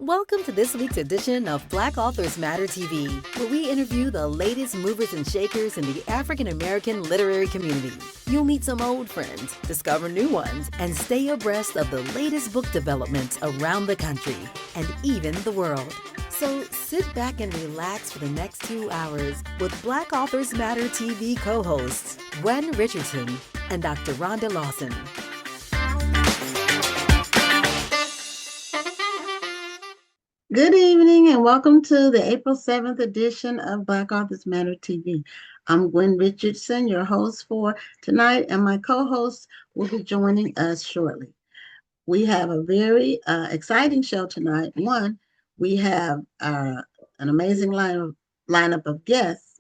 Welcome to this week's edition of Black Authors Matter TV, where we interview the latest movers and shakers in the African American literary community. You'll meet some old friends, discover new ones, and stay abreast of the latest book developments around the country and even the world. So sit back and relax for the next 2 hours with Black Authors Matter TV co-hosts Gwen Richardson and Dr. Rhonda Lawson. Good evening and welcome to the April 7th edition of Black Authors Matter TV. I'm Gwen Richardson, your host for tonight, and my co-host will be joining us shortly. We have a very exciting show tonight. One, we have an amazing lineup of guests,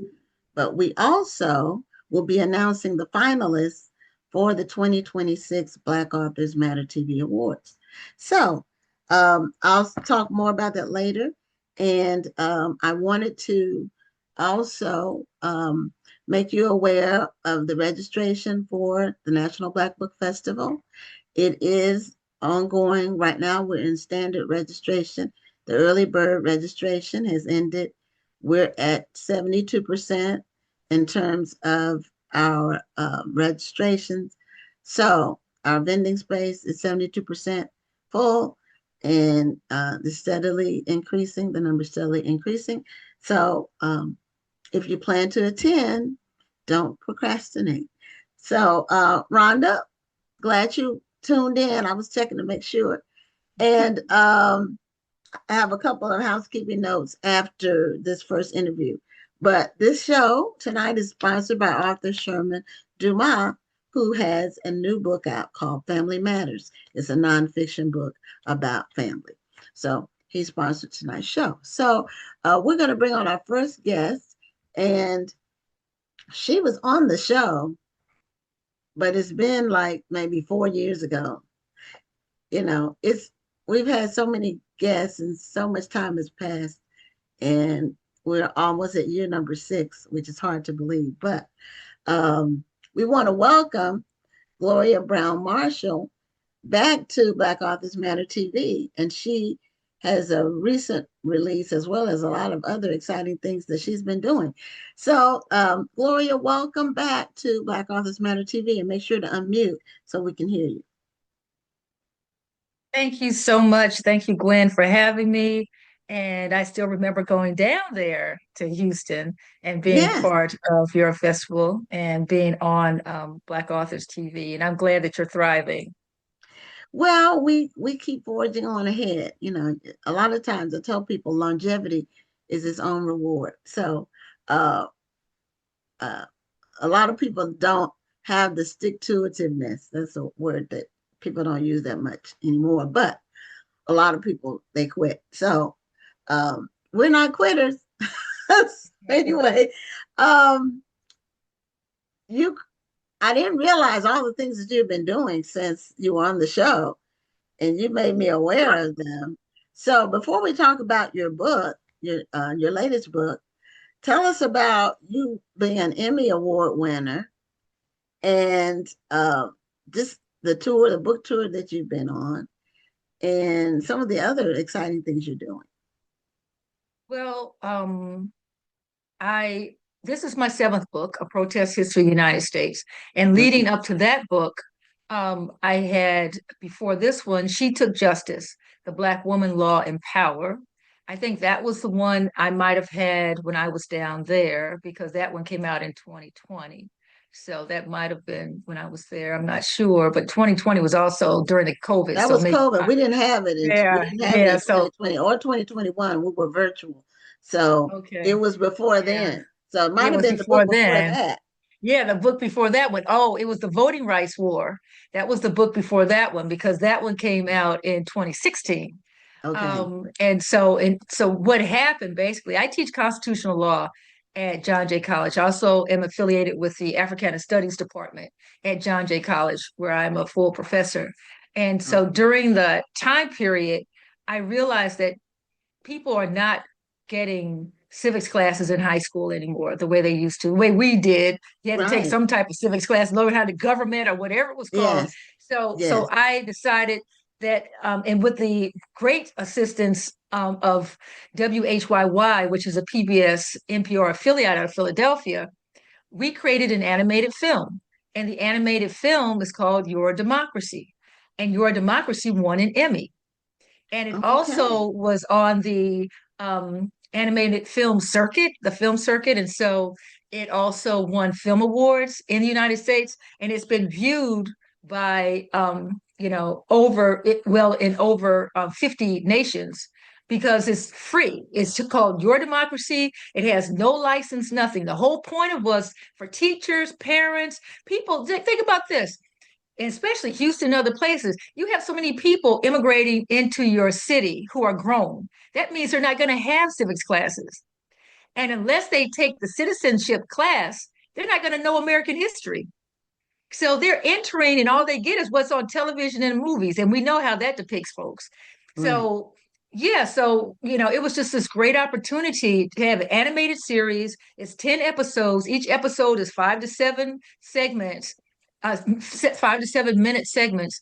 but we also will be announcing the finalists for the 2026 Black Authors Matter TV Awards. So, I'll talk more about that later. And I wanted to also make you aware of the registration for the National Black Book Festival. It is ongoing right now. We're in standard registration. The early bird registration has ended. We're at 72% in terms of our registrations. So our vending space is 72% full. And the steadily increasing, the number steadily increasing. So if you plan to attend, don't procrastinate. So Rhonda, glad you tuned in. I was checking to make sure. And I have a couple of housekeeping notes after this first interview. But this show tonight is sponsored by Arthur Sherman Dumas, who has a new book out called Family Matters. It's a nonfiction book about family. So he sponsored tonight's show. So we're going to bring on our first guest, and she was on the show, but it's been like maybe 4 years ago. You know, we've had so many guests and so much time has passed, and we're almost at year number 6, which is hard to believe. But we want to welcome Gloria Browne-Marshall back to Black Authors Matter TV. And she has a recent release as well as a lot of other exciting things that she's been doing. So Gloria, welcome back to Black Authors Matter TV, and make sure to unmute so we can hear you. Thank you so much. Thank you, Gwen, for having me. And I still remember going down there to Houston and being part of your festival and being on Black Authors TV. And I'm glad that you're thriving. Well, we keep forging on ahead. You know, a lot of times I tell people longevity is its own reward. So a lot of people don't have the stick-to-itiveness. That's a word that people don't use that much anymore. But a lot of people, they quit. So we're not quitters. Anyway, I didn't realize all the things that you've been doing since you were on the show, and you made me aware of them. So before we talk about your book, your latest book, tell us about you being an Emmy Award winner and just the book tour that you've been on, and some of the other exciting things you're doing. Well, this is my 7th book, A Protest History of the United States. And leading up to that book, I had, before this one, She Took Justice, The Black Woman, Law, and Power. I think that was the one I might have had when I was down there, because that one came out in 2020. So that might have been when I was there. I'm not sure, but 2020 was also during the COVID. That was COVID. We didn't have it in 2020 or 2021. We were virtual. So it was before then. So it might have been the book before that. Yeah, the book before that one. Oh, it was the Voting Rights War. That was the book before that one, because that one came out in 2016. Okay. And so what happened, basically, I teach constitutional law at John Jay College. I also am affiliated with the Africana Studies Department at John Jay College, where I'm a full professor. And so during the time period, I realized that people are not getting civics classes in high school anymore the way they used to, the way we did. You had to take some type of civics class, learn how to government or whatever it was called. Yes. So I decided that, and with the great assistance of WHYY, which is a PBS NPR affiliate out of Philadelphia, we created an animated film. And the animated film is called Your Democracy. And Your Democracy won an Emmy. And it Okay. also was on the animated film circuit, the film circuit. And so it also won film awards in the United States. And it's been viewed by, in over 50 nations because it's free. It's called Your Democracy. It has no license, nothing. The whole point of was for teachers, parents, people. Think about this, and especially Houston and other places, you have so many people immigrating into your city who are grown. That means they're not going to have civics classes. And unless they take the citizenship class, they're not going to know American history. So they're entering, and all they get is what's on television and movies. And we know how that depicts folks. Right. So, yeah, it was just this great opportunity to have an animated series. It's 10 episodes. Each episode is 5 to 7 segments, 5 to 7 minute segments.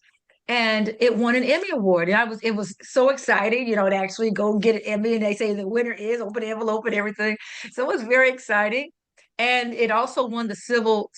And it won an Emmy Award. And it was so exciting, to actually go get an Emmy. And they say the winner is open envelope and everything. So it was very exciting. And it also won the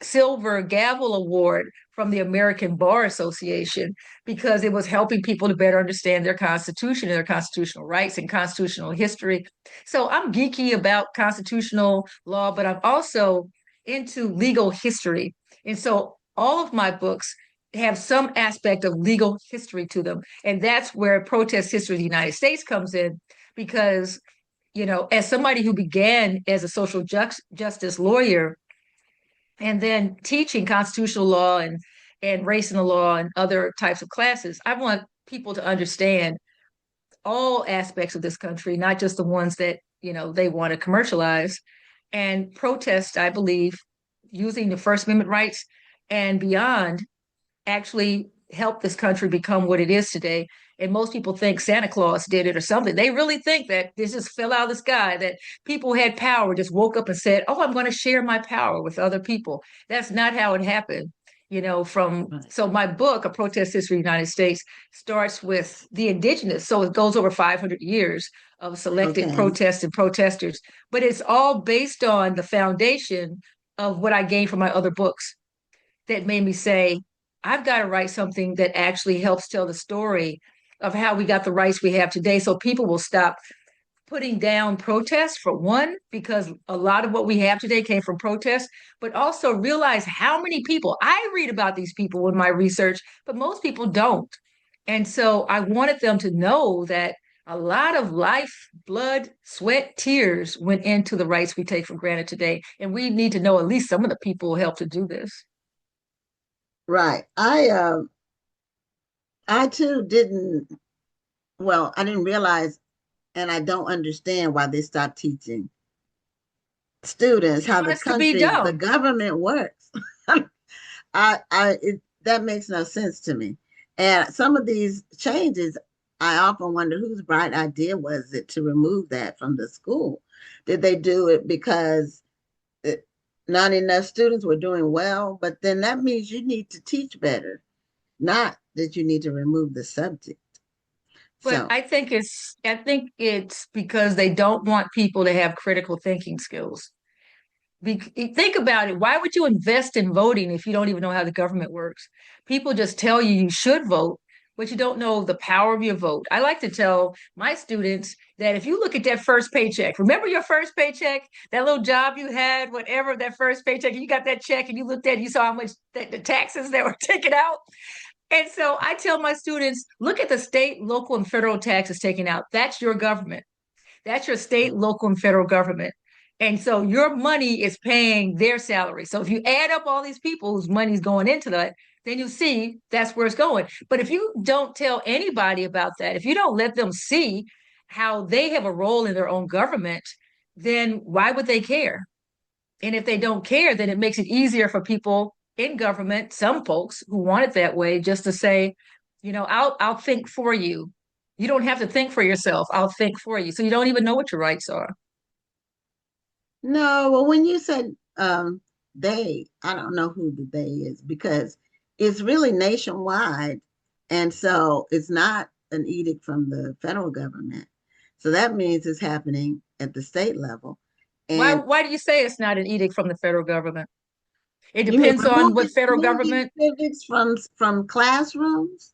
Silver Gavel Award from the American Bar Association because it was helping people to better understand their Constitution and their constitutional rights and constitutional history. So I'm geeky about constitutional law, but I'm also into legal history. And so all of my books have some aspect of legal history to them. And that's where Protest History of the United States comes in because as somebody who began as a social justice lawyer and then teaching constitutional law and race in the law and other types of classes, I want people to understand all aspects of this country, not just the ones that, they want to commercialize. And protest, I believe, using the First Amendment rights and beyond actually helped this country become what it is today. And most people think Santa Claus did it or something. They really think that this just fell out of the sky, that people had power, just woke up and said, oh, I'm going to share my power with other people. That's not how it happened. So my book, A Protest History of the United States, starts with the indigenous. So it goes over 500 years of selected Okay. protests and protesters, but it's all based on the foundation of what I gained from my other books that made me say, I've got to write something that actually helps tell the story of how we got the rights we have today so people will stop putting down protests, for one, because a lot of what we have today came from protests, but also realize how many people, I read about these people in my research, but most people don't. And so I wanted them to know that a lot of life, blood, sweat, tears went into the rights we take for granted today. And we need to know at least some of the people who helped to do this. Right. I too didn't, well, I didn't realize, and I don't understand why they stopped teaching students They how want the us to be country, the dumb. government works. That makes no sense to me. And some of these changes, I often wonder whose bright idea was it to remove that from the school? Did they do it because not enough students were doing well? But then that means you need to teach better, not that you need to remove the subject. But So, I think it's because they don't want people to have critical thinking skills. Think about it. Why would you invest in voting if you don't even know how the government works? People just tell you you should vote, but you don't know the power of your vote. I like to tell my students that if you look at that first paycheck, remember your first paycheck, that little job you had, whatever, that first paycheck, you got that check and you looked at it, you saw how much the taxes that were taken out. And so I tell my students, look at the state, local, and federal taxes taken out. That's your government. That's your state, local, and federal government. And so your money is paying their salary. So if you add up all these people whose money's going into that, then you see that's where it's going. But if you don't tell anybody about that, if you don't let them see how they have a role in their own government, then why would they care? And if they don't care, then it makes it easier for people in government, some folks who want it that way, just to say, I'll think for you. You don't have to think for yourself. I'll think for you. So you don't even know what your rights are. no, well, when you said they, I don't know who the they is because it's really nationwide. And so it's not an edict from the federal government. So that means it's happening at the state level. And Why do you say it's not an edict from the federal government? It you mean depends on what federal removing government. civics from classrooms?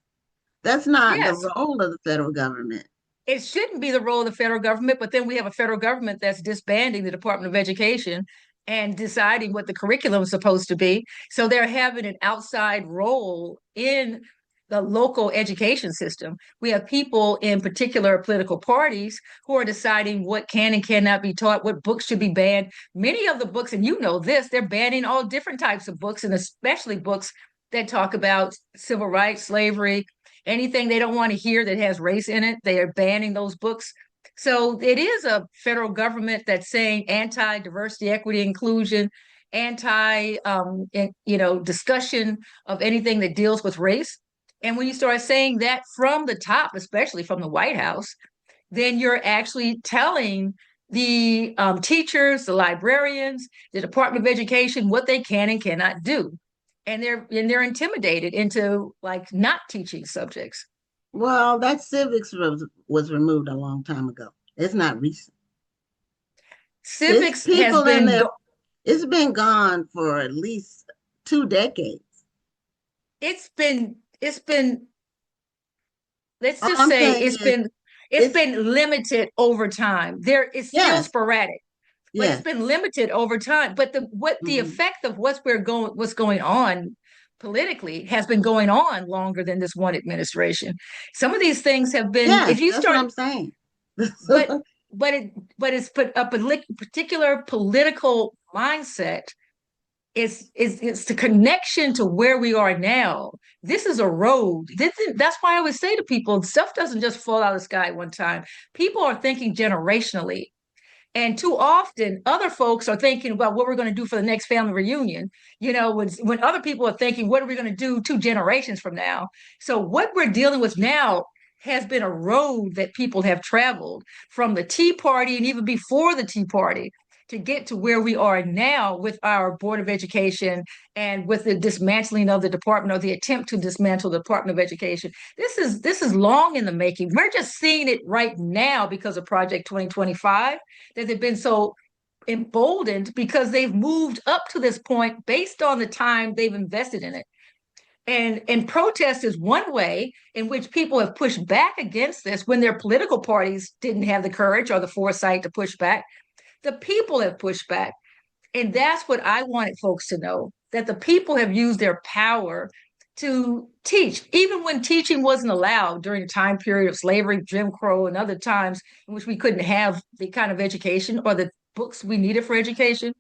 That's not the Yes, role of the federal government. it shouldn't be the role of the federal government, but then we have a federal government that's disbanding the Department of Education and deciding what the curriculum is supposed to be. So they're having an outside role in the local education system. We have people in particular political parties who are deciding what can and cannot be taught, what books should be banned. Many of the books, and you know this, they're banning all different types of books, and especially books that talk about civil rights, slavery, anything they don't want to hear that has race in it, they are banning those books. So it is a federal government that's saying anti-diversity, equity, inclusion, anti, discussion of anything that deals with race. And when you start saying that from the top, especially from the White House, then you're actually telling the teachers, the librarians, the Department of Education what they can and cannot do. And they're intimidated into like not teaching subjects. Well, that civics was removed a long time ago. It's not recent. It's Civics has people in been there. It's been gone for at least 2 decades. it's been let's All just I'm say saying it's is, been it's it's been limited over time. There is still yes, sporadic, but it's yes. been limited over time. But the Hmm. effect of what's going on politically has been going on longer than this one administration. Some of these things have been, if Yes, you that's what start, I'm saying. but it's put a particular political mindset. It's the connection to where we are now. This is a road. That's why I always say to people, stuff doesn't just fall out of the sky one time. People are thinking generationally. And too often, other folks are thinking about what we're going to do for the next family reunion. When other people are thinking, what are we going to do 2 generations from now? So what we're dealing with now has been a road that people have traveled from the Tea Party and even before the Tea Party to get to where we are now with our Board of Education and with the dismantling of the department or the attempt to dismantle the Department of Education. This is long in the making. We're just seeing it right now because of Project 2025, that they've been so emboldened because they've moved up to this point based on the time they've invested in it. And protest is one way in which people have pushed back against this when their political parties didn't have the courage or the foresight to push back. The people have pushed back. And that's what I wanted folks to know, that the people have used their power to teach, even when teaching wasn't allowed during the time period of slavery, Jim Crow, and other times in which we couldn't have the kind of education or the books we needed for education.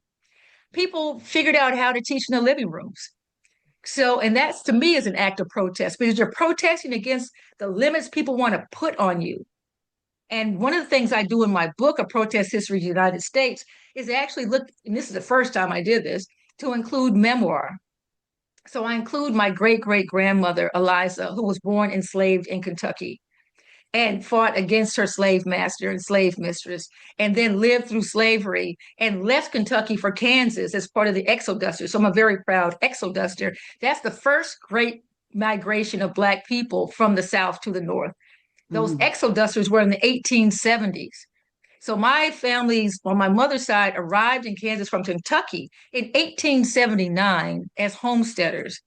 People figured out how to teach in the living rooms. So, and that's to me is an act of protest because you're protesting against the limits people want to put on you. And one of the things I do in my book, A Protest History of the United States, is actually look, and this is the first time I did this, to include memoir. So I include my great great grandmother, Eliza, who was born enslaved in Kentucky and fought against her slave master and slave mistress, and then lived through slavery and left Kentucky for Kansas as part of the Exodusters. So I'm a very proud Exoduster. That's the first great migration of Black people from the South to the North. Those Mhm. Exodusters were in the 1870s. So my families on my mother's side arrived in Kansas from Kentucky in 1879 as homesteaders.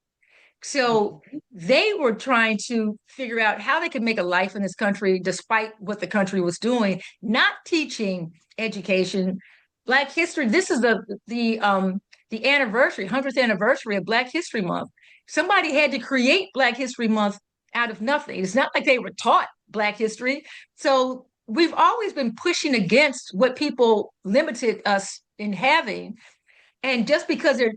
So they were trying to figure out how they could make a life in this country despite what the country was doing, not teaching education, Black history. This is the anniversary, 100th anniversary of Black History Month. Somebody had to create Black History Month out of nothing. It's not like they were taught Black history. So we've always been pushing against what people limited us in having. And just because they're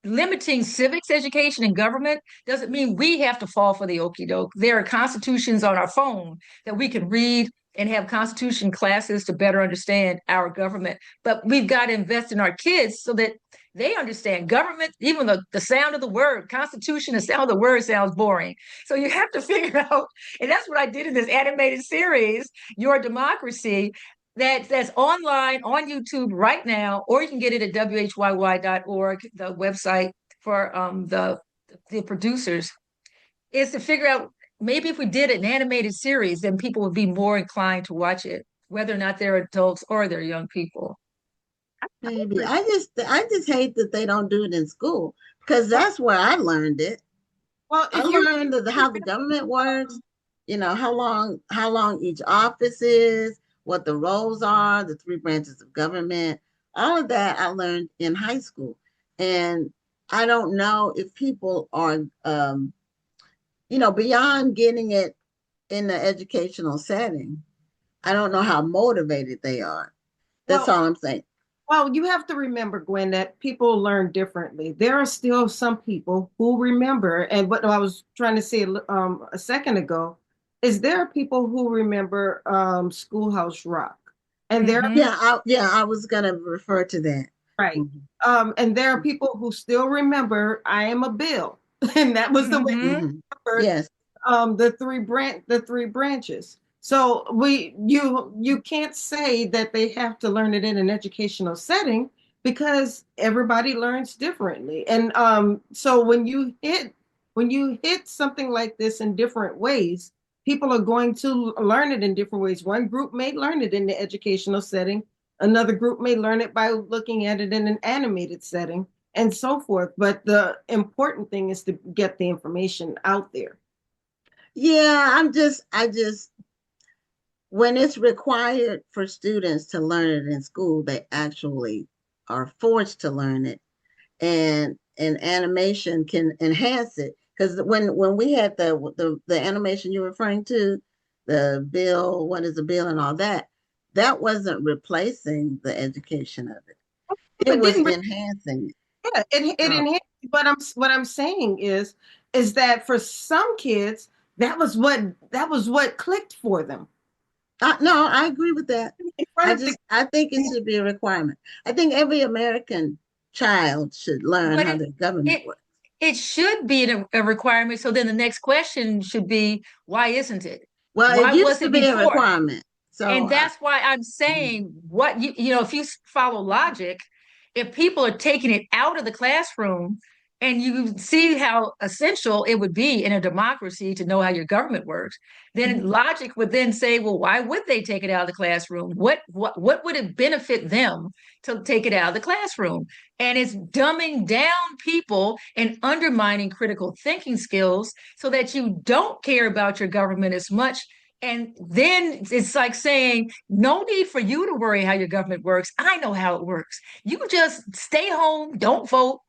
limiting civics education and government doesn't mean we have to fall for the okey doke. There are constitutions on our phone that we can read and have constitution classes to better understand our government. But we've got to invest in our kids so that they understand government, even the sound of the word, constitution, the sound of the word sounds boring. So you have to figure out, and that's what I did in this animated series, Your Democracy, that's online on YouTube right now, or you can get it at whyy.org, the website for the producers, is to figure out maybe if we did an animated series, then people would be more inclined to watch it, whether or not they're adults or they're young people. Maybe. I just hate that they don't do it in school because Well, that's where I learned it. well, I if you learned how the government works, how long each office is, what the roles are, the three branches of government. All of that I learned in high school. And I don't know if people are beyond getting it in the educational setting. I don't know how motivated they are. That's well, all I'm saying. Well, you have to remember, Gwen, that people learn differently. There are still some people who remember, and what I was trying to say a second ago is there are people who remember Schoolhouse Rock, and there are Hmm. Yeah, I was gonna refer to that. right, Mhm. and there are people who still remember I Am a Bill, and that was the way Hmm. Mhm. we remembered Yes. the three branches. So you can't say that they have to learn it in an educational setting because everybody learns differently. And so when you hit something like this in different ways, people are going to learn it in different ways. One group may learn it in the educational setting, another group may learn it by looking at it in an animated setting, and so forth. But the important thing is to get the information out there. Yeah, I just when it's required for students to learn it in school, they actually are forced to learn it. And animation can enhance it. Because when we had the animation you're referring to, the bill, what is a bill and all that, that wasn't replacing the education of it. It It was didn't enhancing it. Yeah, it So enhanced. What I'm saying is that for some kids, that was what clicked for them. no, I agree with that. In front of the I think it should be a requirement. I think every American child should learn But how the government it works. it should be a requirement. So then the next question should be, why isn't it? Well, it Why used was to it be a before? requirement. And So that's why I'm mhm, saying what if you follow logic, if people are taking it out of the classroom and you see how essential it would be in a democracy to know how your government works, then mhm. logic would then say, well, why would they take it out of the classroom? What would it benefit them to take it out of the classroom? And it's dumbing down people and undermining critical thinking skills so that you don't care about your government as much, and then it's like saying, no need for you to worry how your government works. I know how it works. You just stay home, don't vote,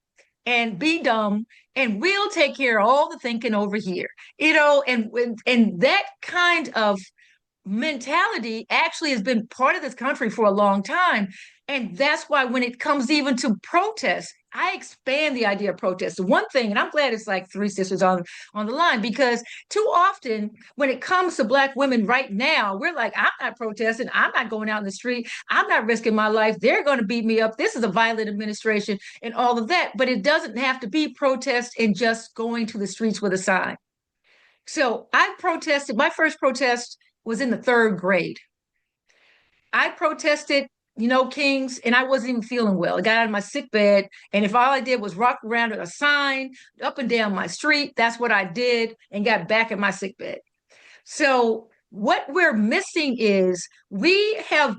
and be dumb, and we'll take care of all the thinking over here. And that kind of mentality actually has been part of this country for a long time. And that's why when it comes even to protests, I expand the idea of protest. One thing, and I'm glad it's like three sisters on the line, because too often when it comes to Black women right now, we're like, I'm not protesting, I'm not going out in the street, I'm not risking my life, they're going to beat me up, this is a violent administration and all of that. But it doesn't have to be protest and just going to the streets with a sign. So I protested. My first protest was in the third grade. I protested, Kings, and I wasn't even feeling well. I got out of my sick bed, and if all I did was rock around with a sign up and down my street, that's what I did, and got back in my sick bed. So what we're missing is we have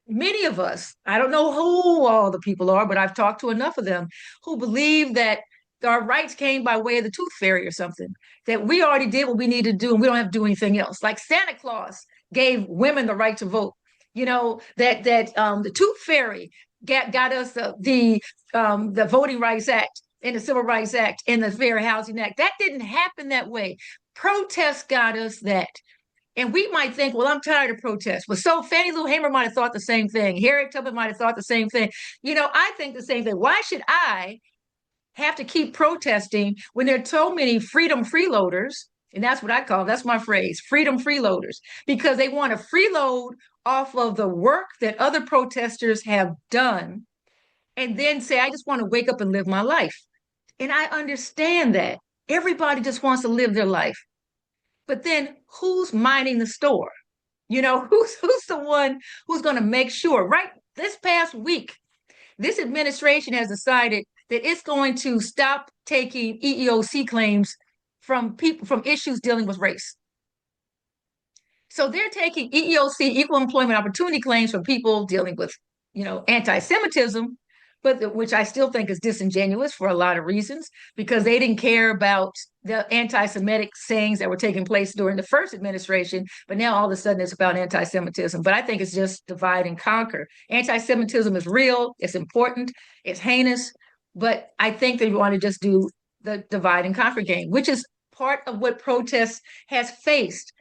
many of us, I don't know who all the people are, but I've talked to enough of them who believe that our rights came by way of the tooth fairy or something, that we already did what we need to do and we don't have to do anything else. Like Santa Claus gave women the right to vote. That the tooth fairy got us the Voting Rights Act and the Civil Rights Act and the Fair Housing Act. That didn't happen that way. Protests got us that. And we might think, well, I'm tired of protests. Well, so Fannie Lou Hamer might have thought the same thing. Harriet Tubman might have thought the same thing. I think the same thing. Why should I have to keep protesting when there are so many freedom freeloaders? And that's what I call, that's my phrase, freedom freeloaders, because they want to freeload off of the work that other protesters have done and then say, I just want to wake up and live my life. And I understand that. Everybody just wants to live their life. But then who's minding the store? Who's the one who's going to make sure? Right this past week, this administration has decided that it's going to stop taking EEOC claims from people from issues dealing with race. So they're taking EEOC, equal employment opportunity claims from people dealing with, anti-Semitism, but which I still think is disingenuous for a lot of reasons, because they didn't care about the anti-Semitic sayings that were taking place during the first administration, but now all of a sudden it's about anti-Semitism. But I think it's just divide and conquer. Anti-Semitism is real, it's important, it's heinous, but I think they want to just do the divide and conquer game, which is part of what protests has faced.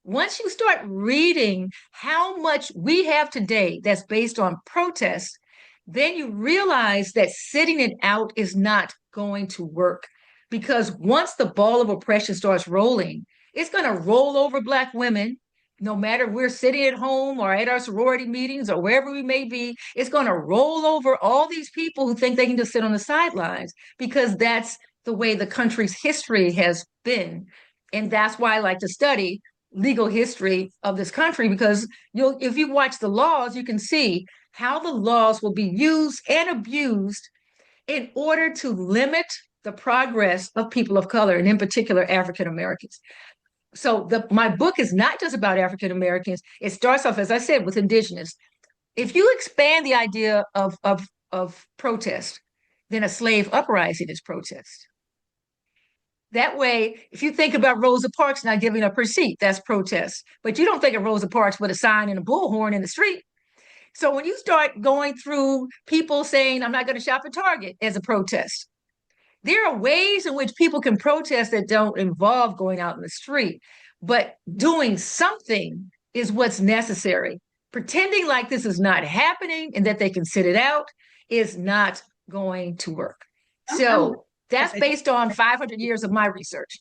Once you start reading how much we have today that's based on protest, then you realize that sitting it out is not going to work. Because once the ball of oppression starts rolling, it's going to roll over Black women, no matter we're sitting at home or at our sorority meetings or wherever we may be. It's going to roll over all these people who think they can just sit on the sidelines, because that's the way the country's history has been. And that's why I like to study legal history of this country, because if you watch the laws, you can see how the laws will be used and abused in order to limit the progress of people of color, and in particular African Americans. So my book is not just about African Americans. It starts off, as I said, with indigenous. If you expand the idea of protest, then a slave uprising is protest. That way, if you think about Rosa Parks not giving up her seat, that's protest. But you don't think of Rosa Parks with a sign and a bullhorn in the street. So when you start going through people saying, I'm not going to shop at Target as a protest, there are ways in which people can protest that don't involve going out in the street. But doing something is what's necessary. Pretending like this is not happening and that they can sit it out is not going to work. So that's based on 500 years of my research.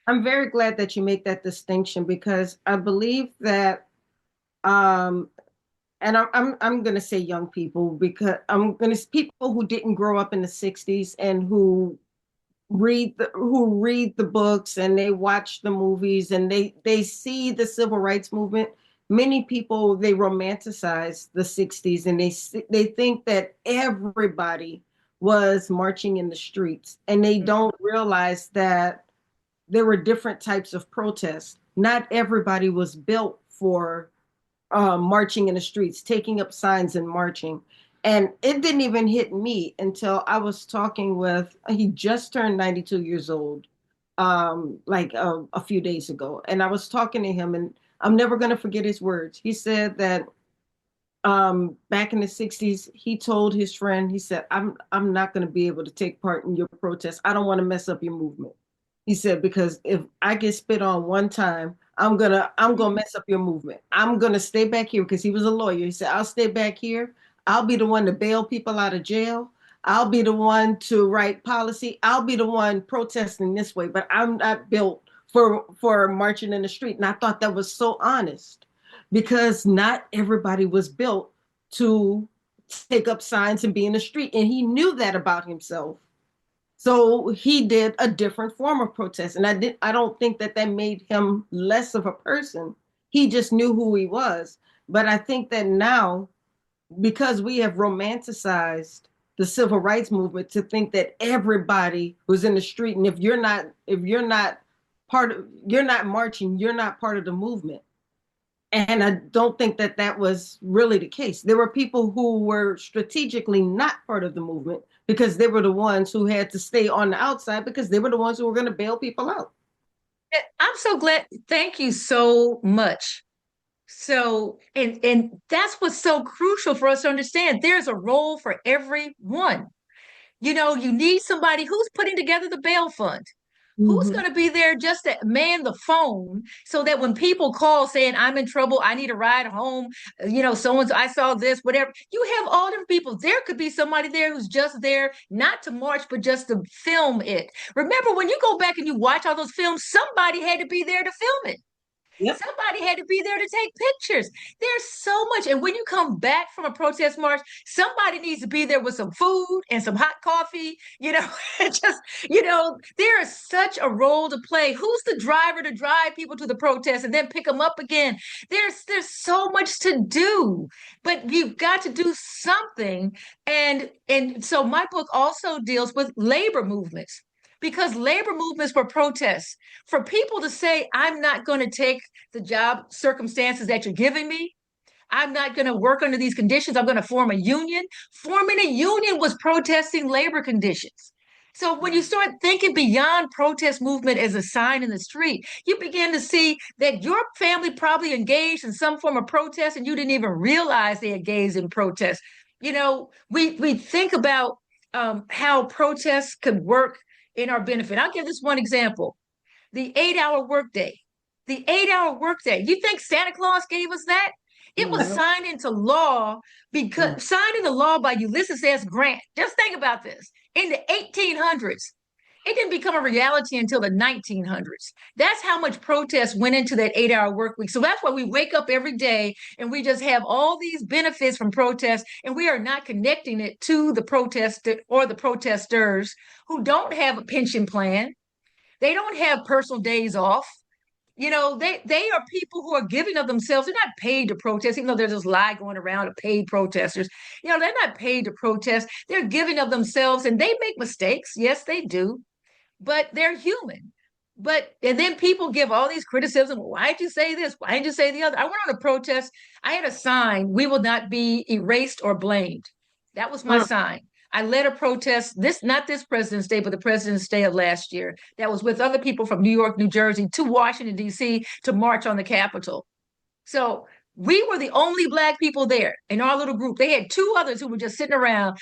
I'm very glad that you make that distinction, because I believe that, and I'm going to say young people, because I'm going to people who didn't grow up in the 60s and who read the books and they watch the movies and they see the civil rights movement. Many people, they romanticize the 60s and they think that everybody was marching in the streets, and they don't realize that there were different types of protests. Not everybody was built for marching in the streets, taking up signs and marching. And it didn't even hit me until I was talking with, he just turned 92 years old, a few days ago. And I was talking to him, and I'm never going to forget his words. He said that back in the 60s, he told his friend, he said, I'm not going to be able to take part in your protest. I don't want to mess up your movement. He said, because if I get spit on one time, I'm gonna mess up your movement. I'm gonna stay back here, because he was a lawyer. He said, I'll stay back here. I'll be the one to bail people out of jail. I'll be the one to write policy. I'll be the one protesting this way, but I'm not built for marching in the street. And I thought that was so honest, because not everybody was built to take up signs and be in the street. And he knew that about himself. So he did a different form of protest. And I don't think that made him less of a person. He just knew who he was. But I think that now, because we have romanticized the civil rights movement to think that everybody was in the street, and if you're not marching, you're not part of the movement. And I don't think that was really the case. There were people who were strategically not part of the movement, because they were the ones who had to stay on the outside, because they were the ones who were going to bail people out. I'm so glad. Thank you so much. So, and that's what's so crucial for us to understand. There's a role for everyone. You need somebody who's putting together the bail fund. Who's going to be there just to man the phone, so that when people call saying, I'm in trouble, I need a ride home, someone's, I saw this, whatever, you have all different people. There could be somebody there who's just there, not to march, but just to film it. Remember, when you go back and you watch all those films, somebody had to be there to film it. Yep. Somebody had to be there to take pictures. There's so much. And when you come back from a protest march, somebody needs to be there with some food and some hot coffee, there is such a role to play. Who's the driver to drive people to the protest and then pick them up again? There's so much to do, but you've got to do something. And so my book also deals with labor movements. because labor movements were protests. For people to say, I'm not going to take the job circumstances that you're giving me, I'm not going to work under these conditions, I'm going to form a union. Forming a union was protesting labor conditions. So when you start thinking beyond protest movement as a sign in the street, you begin to see that your family probably engaged in some form of protest and you didn't even realize they engaged in protest. We think about how protests could work in our benefit. I'll give this one example. The 8-hour workday. The 8-hour workday. You think Santa Claus gave us that? It was signed into law because signed into law by Ulysses S. Grant. Just think about this. In the 1800s, it didn't become a reality until the 1900s. That's how much protest went into that 8-hour work week. So that's why we wake up every day and we just have all these benefits from protests, and we are not connecting it to the protest or the protesters who don't have a pension plan. They don't have personal days off. They are people who are giving of themselves. They're not paid to protest, even though there's this lie going around of paid protesters. They're not paid to protest. They're giving of themselves, and they make mistakes. Yes, they do, but they're human. And then people give all these criticism. Why did you say this? Why did you say the other? I went on a protest. I had a sign, "We will not be erased or blamed." That was my sign. I led a protest, not this President's Day, but the President's Day of last year, that was with other people from New York, New Jersey, to Washington, D.C. to march on the Capitol. So we were the only Black people there in our little group. They had 2 others who were just sitting around.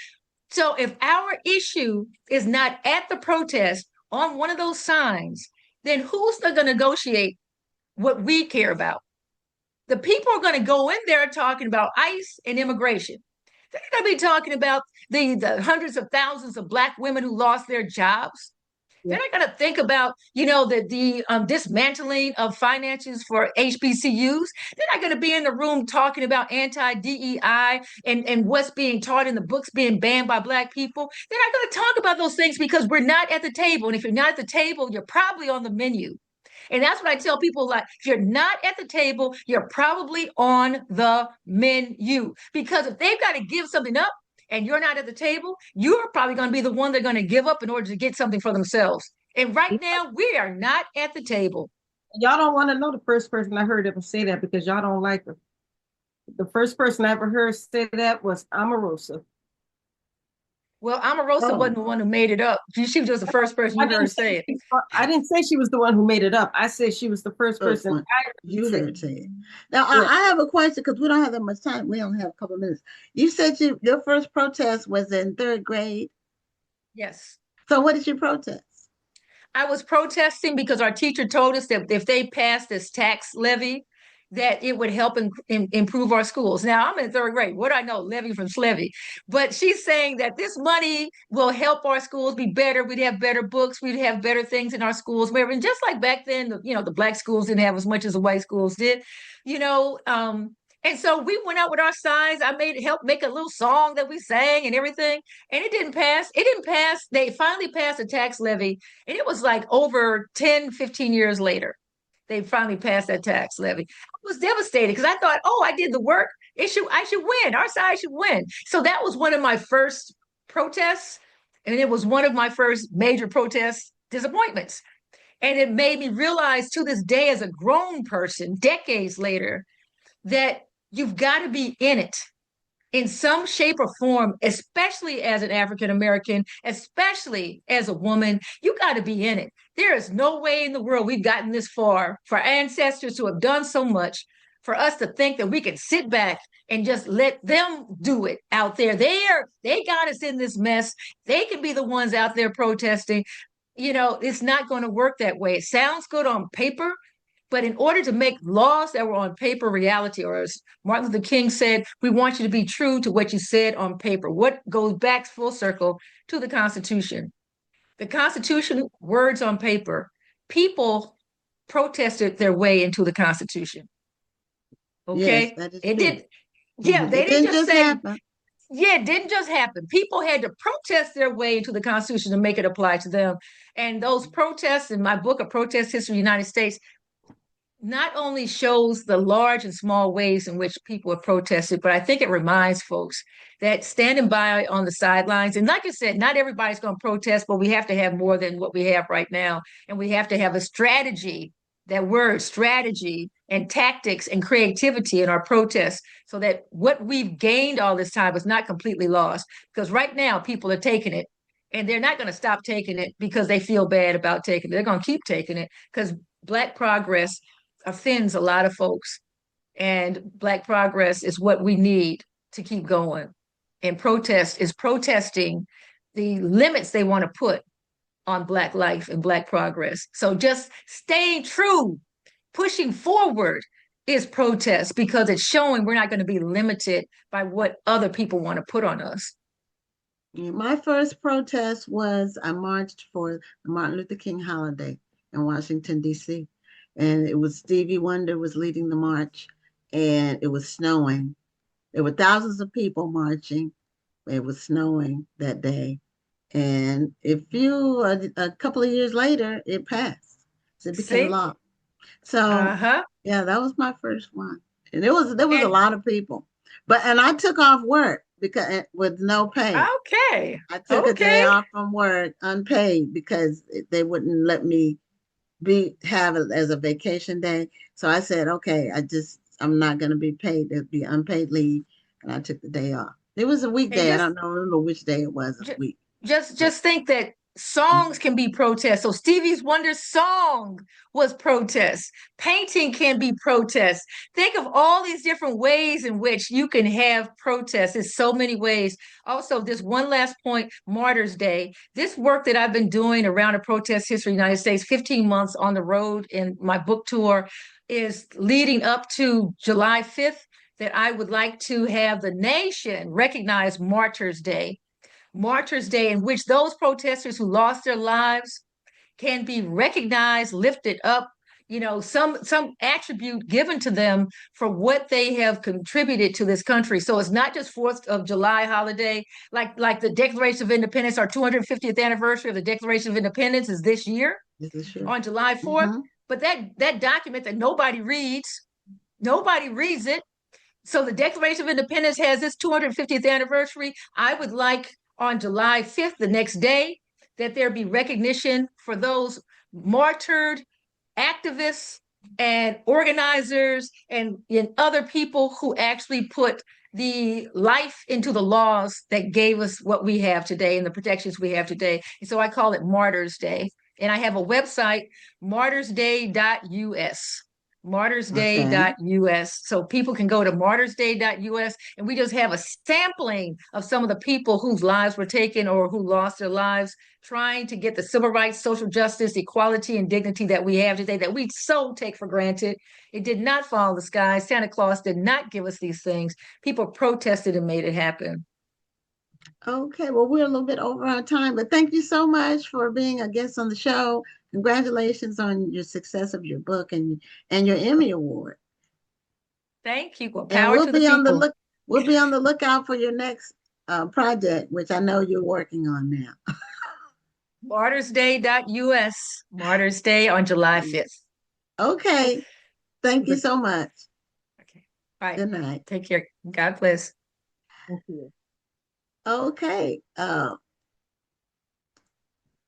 So if our issue is not at the protest on one of those signs, then who's going to negotiate what we care about? The people are going to go in there talking about ICE and immigration. They're going to be talking about the hundreds of thousands of Black women who lost their jobs. They're not going to think about, the dismantling of finances for HBCUs. They're not going to be in the room talking about anti-DEI and what's being taught in the books being banned by Black people. They're not going to talk about those things because we're not at the table. And if you're not at the table, you're probably on the menu. And that's what I tell people, like, if you're not at the table, you're probably on the menu. Because if they've got to give something up and you're not at the table, you're probably going to be the one they're going to give up in order to get something for themselves. And right now, we are not at the table. Y'all don't want to know the first person I heard ever say that because y'all don't like her. The first person I ever heard say that was Omarosa. Well, Omarosa wasn't the one who made it up. She was just the first person you heard say it. I didn't say she was the one who made it up. I said she was the first person I heard say it. Now, I have a question because we don't have that much time. We only have a couple of minutes. You said your first protest was in 3rd grade? Yes. So what did you protest? I was protesting because our teacher told us that if they passed this tax levy, that it would help improve our schools. Now, I'm in 3rd grade. What do I know? Levy from Slevy. But she's saying that this money will help our schools be better. We'd have better books. We'd have better things in our schools. And just like back then, the Black schools didn't have as much as the white schools did, and so we went out with our signs. I helped make a little song that we sang and everything. And it didn't pass. It didn't pass. They finally passed a tax levy. And it was like over 10, 15 years later. They finally passed that tax levy. I was devastated because I thought, I did the work. I should win. Our side should win. So that was one of my first protests. And it was one of my first major protest disappointments. And it made me realize to this day as a grown person, decades later, that you've got to be in it in some shape or form, especially as an African American, especially as a woman. You got to be in it. There is no way in the world we've gotten this far for our ancestors who have done so much for us to think that we can sit back and just let them do it out there. They got us in this mess. They can be the ones out there protesting. It's not going to work that way. It sounds good on paper, but in order to make laws that were on paper reality, or as Martin Luther King said, we want you to be true to what you said on paper. What goes back full circle to the Constitution. The Constitution, words on paper. People protested their way into the Constitution. Okay? Yes, that is it true. did. Yeah, they didn't just say, happen. Yeah, it didn't just happen. People had to protest their way into the Constitution to make it apply to them. And those protests in my book, A Protest History of the United States, not only shows the large and small ways in which people have protested, but I think it reminds folks that standing by on the sidelines. And like I said, not everybody's going to protest, but we have to have more than what we have right now. And we have to have a strategy, that word strategy and tactics and creativity in our protests, so that what we've gained all this time is not completely lost. Because right now people are taking it, and they're not going to stop taking it because they feel bad about taking it. They're going to keep taking it because Black progress offends a lot of folks. And Black progress is what we need to keep going. And protest is protesting the limits they want to put on Black life and Black progress. So just staying true, pushing forward is protest, because it's showing we're not going to be limited by what other people want to put on us. My first protest was I marched for the Martin Luther King holiday in Washington, D.C. And it was Stevie Wonder was leading the march, and it was snowing. There were thousands of people marching. It was snowing that day. And a couple of years later, it passed. So it became See? law. So Uh-huh. yeah, that was my first one. And there was a And lot of people. And I took off work because with no pay. okay. I took a day Okay. off from work unpaid because they wouldn't let me have it as a vacation day. So I said, okay, I'm not going to be paid. It'd be unpaid leave, and I took the day off. It was a And weekday. I don't remember which day it was of the week. But just think that songs can be protest. So Stevie Wonder's song was protest. Painting can be protest. Think of all these different ways in which you can have protest. There's so many ways. Also, this one last point, Martyrs Day. This work that I've been doing around the protest history of the United States, 15 months on the road in my book tour, is leading up to July 5th, that I would like to have the nation recognize Martyrs Day. Martyrs Day, in which those protesters who lost their lives can be recognized, lifted up, some attribute given to them for what they have contributed to this country. So it's not just 4th of July holiday, like the Declaration of Independence. Our 250th anniversary of the Declaration of Independence is this year this is sure. on July 4th. Mm-hmm. But that document that nobody reads it. So the Declaration of Independence has its 250th anniversary. I would like on July 5th, the next day, that there be recognition for those martyred activists and organizers and other people who actually put the life into the laws that gave us what we have today and the protections we have today. And so I call it Martyrs Day. And I have a website, martyrsday.us. martyrsday.us. So people can go to martyrsday.us, and we just have a sampling of some of the people whose lives were taken or who lost their lives trying to get the civil rights, social justice, equality, and dignity that we have today that we so take for granted. It did not fall in the sky. Santa Claus did not give us these things. People protested and made it happen. Okay, well, we're a little bit over our time, but thank you so much for being a guest on the show. Congratulations on your success of your book and your Emmy Award. Thank you. Well, And power to the people. We'll be on the lookout for your next project, which I know you're working on now. Martyrsday.us. Martyrs Day on July 5th. Okay. Thank you so much. Okay. Bye. Good night. Take care. God bless. Thank you. Okay. I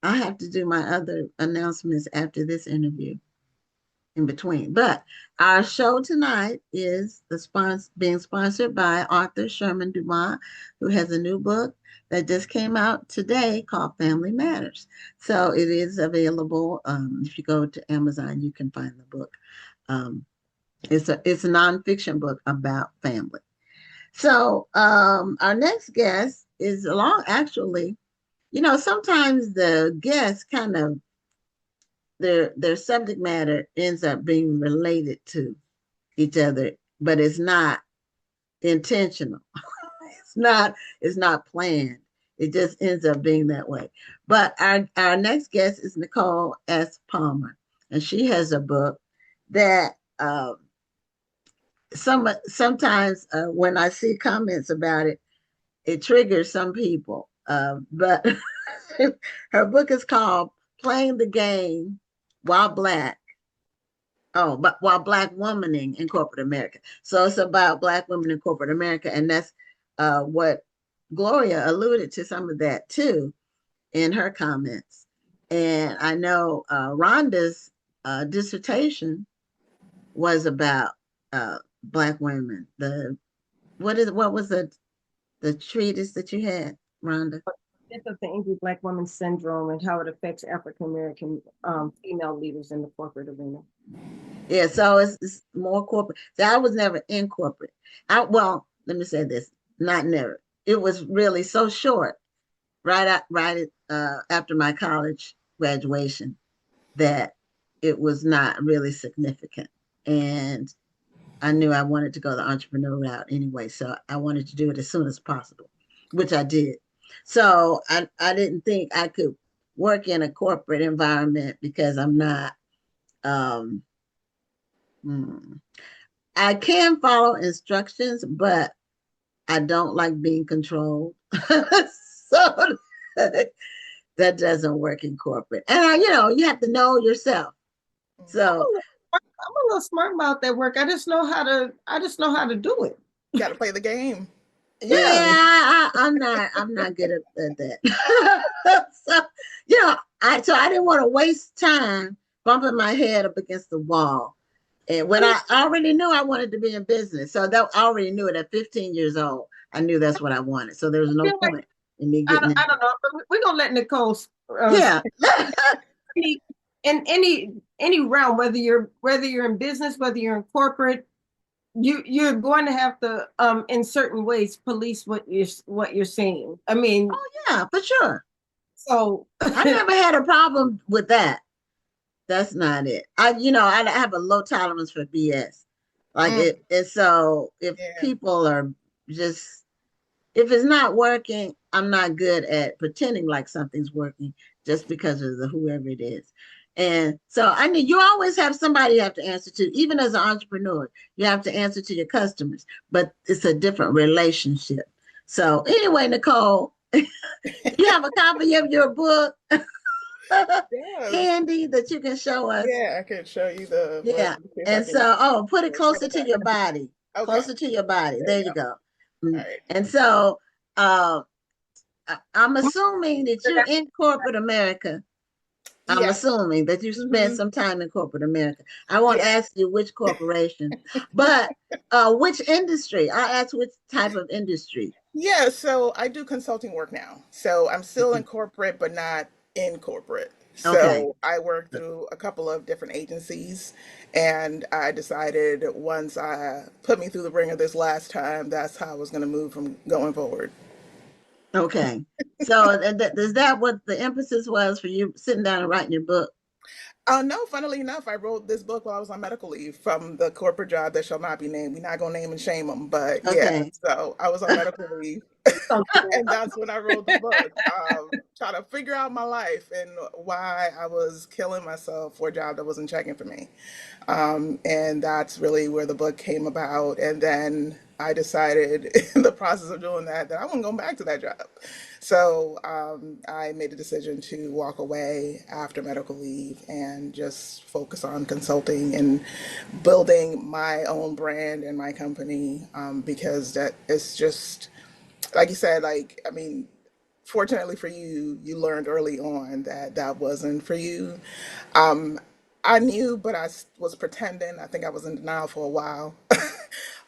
have to do my other announcements after this interview in between. But our show tonight is being sponsored by author Sherman Dumas, who has a new book that just came out today called Family Matters. So it is available. If you go to Amazon, you can find the book. It's a nonfiction book about family. So our next guest is actually, sometimes the guests kind of, their subject matter ends up being related to each other, but it's not intentional. it's not planned. It just ends up being that way. But our next guest is Nicole S. Palmer, and she has a book that sometimes when I see comments about it, it triggers some people. But her book is called Playing the Game While Black. But while Black womaning in corporate America. So it's about Black women in corporate America, and that's what Gloria alluded to some of that too in her comments. And I know Rhonda's dissertation was about Black women. What was the treatise that you had, Rhonda? Death of the Angry Black Woman Syndrome and how it affects African American female leaders in the corporate arena. Yeah, so it's more corporate. So I was never in corporate. Well, let me say this, not never. It was really so short, right after my college graduation, that it was not really significant. And I knew I wanted to go the entrepreneur route anyway, so I wanted to do it as soon as possible, which I did. So I didn't think I could work in a corporate environment because I'm not. Um, I can follow instructions, but I don't like being controlled. So that doesn't work in corporate. And you have to know yourself. So I'm a little smart about that work. I just know how to do it. You got to play the game. Yeah, I'm not good at that. So I didn't want to waste time bumping my head up against the wall. And when I already knew I wanted to be in business, so that I already knew it at 15 years old. I knew that's what I wanted. So there was no point in me getting. I don't know, but we're gonna let Nicole. Yeah. In any realm, whether you're in business, whether you're in corporate, you're going to have to in certain ways police what you're seeing. I mean, oh yeah, for sure. So I never had a problem with that. That's not it. I have a low tolerance for BS. Like it. And so if people are just, if it's not working, I'm not good at pretending like something's working just because of whoever it is. And so I mean, you always have somebody you have to answer to. Even as an entrepreneur, you have to answer to your customers, but it's a different relationship. So anyway, Nicole, you have a copy of your book handy that you can show us. Yeah, I can show you the. Yeah, and so put it closer to your body. Okay. Closer to your body. There you go. Right. And so I'm assuming that you're in corporate America. I'm assuming that you spent some time in corporate America. I won't ask you which corporation, but which industry. I'll ask which type of industry. Yeah, so I do consulting work now. So I'm still in corporate, but not in corporate. So I work through a couple of different agencies, and I decided once I put me through the ringer this last time, that's how I was going to move from going forward. Okay. So is that what the emphasis was for you sitting down and writing your book? No, funnily enough, I wrote this book while I was on medical leave from the corporate job that shall not be named. We're not going to name and shame them, but yeah, so I was on medical leave. And that's when I wrote the book, trying to figure out my life and why I was killing myself for a job that wasn't checking for me. And that's really where the book came about. And then I decided in the process of doing that I wasn't going back to that job. So I made a decision to walk away after medical leave and just focus on consulting and building my own brand and my company, because that is just, like you said, fortunately for you, you learned early on that wasn't for you. I knew, but I was pretending. I think I was in denial for a while.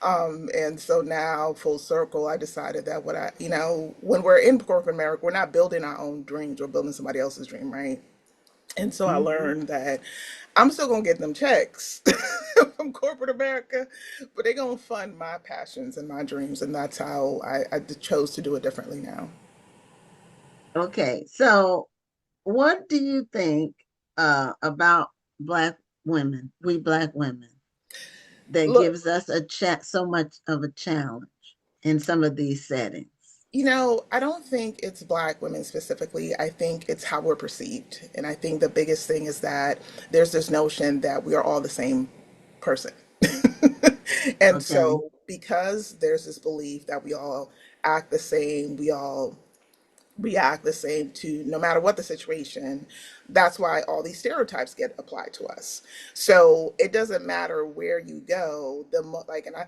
And so now, full circle, I decided that when we're in corporate America, we're not building our own dreams, we're building somebody else's dream, right? And so I learned that I'm still going to get them checks from corporate America, but they're going to fund my passions and my dreams. And that's how I chose to do it differently now. Okay. So what do you think about Black women, we Black women, that gives us so much of a challenge in some of these settings? I don't think it's Black women specifically. I think it's how we're perceived. And I think the biggest thing is that there's this notion that we are all the same person. And so because there's this belief that we all act the same, we all react the same to no matter what the situation. That's why all these stereotypes get applied to us. So it doesn't matter where you go. Like, and I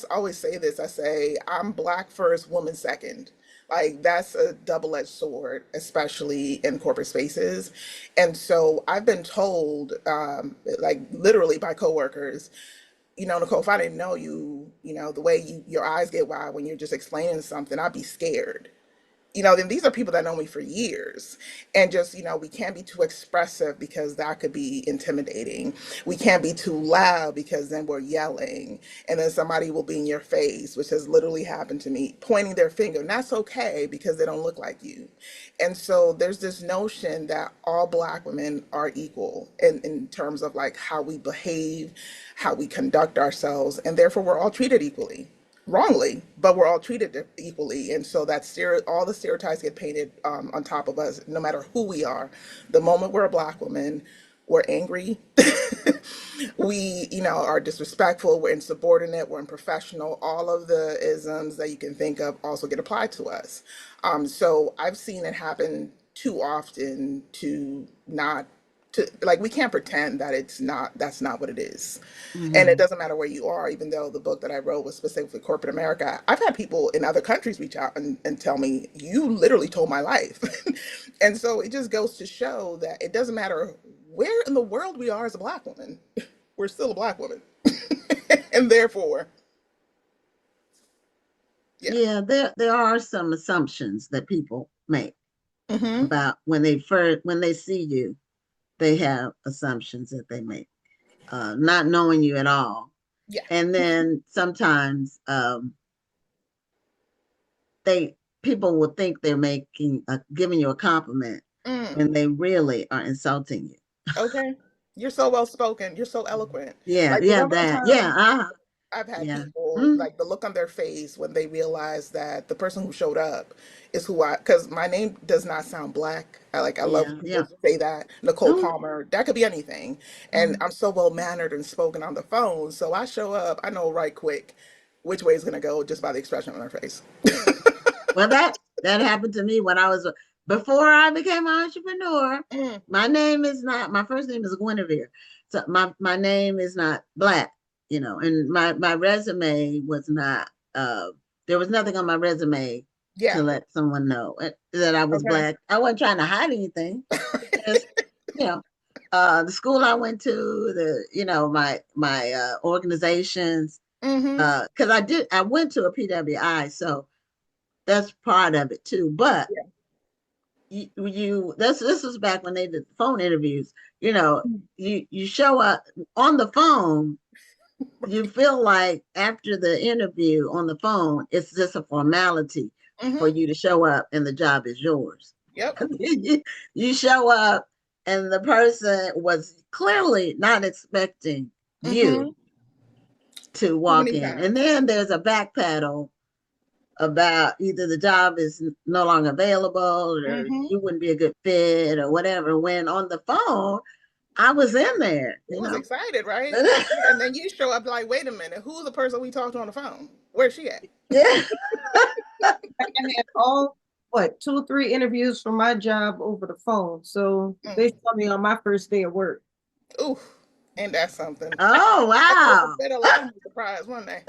always say this. I say I'm black first, woman second. Like that's a double-edged sword, especially in corporate spaces. And so I've been told, like literally by coworkers, Nicole, if I didn't know you, the way your eyes get wide when you're just explaining something, I'd be scared. Then these are people that know me for years. And just, we can't be too expressive because that could be intimidating. We can't be too loud because then we're yelling. And then somebody will be in your face, which has literally happened to me, pointing their finger. And that's okay because they don't look like you. And so there's this notion that all Black women are equal in terms of like how we behave, how we conduct ourselves, and therefore we're all treated equally. Wrongly, but we're all treated equally, and so all the stereotypes get painted on top of us, no matter who we are. The moment we're a Black woman, we're angry, we, are disrespectful, we're insubordinate, we're unprofessional. All of the isms that you can think of also get applied to us. So I've seen it happen too often to not to like we can't pretend that that's not what it is. Mm-hmm. And it doesn't matter where you are, even though the book that I wrote was specifically corporate America. I've had people in other countries reach out and tell me, you literally told my life. And so it just goes to show that it doesn't matter where in the world we are as a Black woman, we're still a Black woman. And therefore, yeah, there are some assumptions that people make about when they see you. They have assumptions that they make, not knowing you at all. Yeah. And then sometimes people will think they're giving you a compliment when they really are insulting you. Okay. You're so well spoken. You're so eloquent. Yeah, like, I've had people like the look on their face when they realize that the person who showed up is because my name does not sound Black. I love to say that. Nicole Palmer, that could be anything. And I'm so well mannered and spoken on the phone. So I show up, I know right quick which way it's going to go just by the expression on their face. Well, that happened to me when before I became an entrepreneur. My first name is Guinevere. So my name is not Black. And my resume was not, there was nothing on my resume to let someone know that I was Black. I wasn't trying to hide anything. Because, the school I went to, my organizations, because I went to a PWI, so that's part of it too. But this was back when they did phone interviews. You show up on the phone. You feel like after the interview on the phone, it's just a formality for you to show up and the job is yours. Yep. You show up and the person was clearly not expecting you to walk in. And then there's a backpedal about either the job is no longer available or you wouldn't be a good fit or whatever. When on the phone, I was in there. You was excited, right? And then you show up like, wait a minute, who's the person we talked to on the phone? Where's she at? Yeah. I had 2 or 3 interviews for my job over the phone. So they saw me on my first day of work. Ooh, and that's something. Oh, wow. That allowed me surprise one day.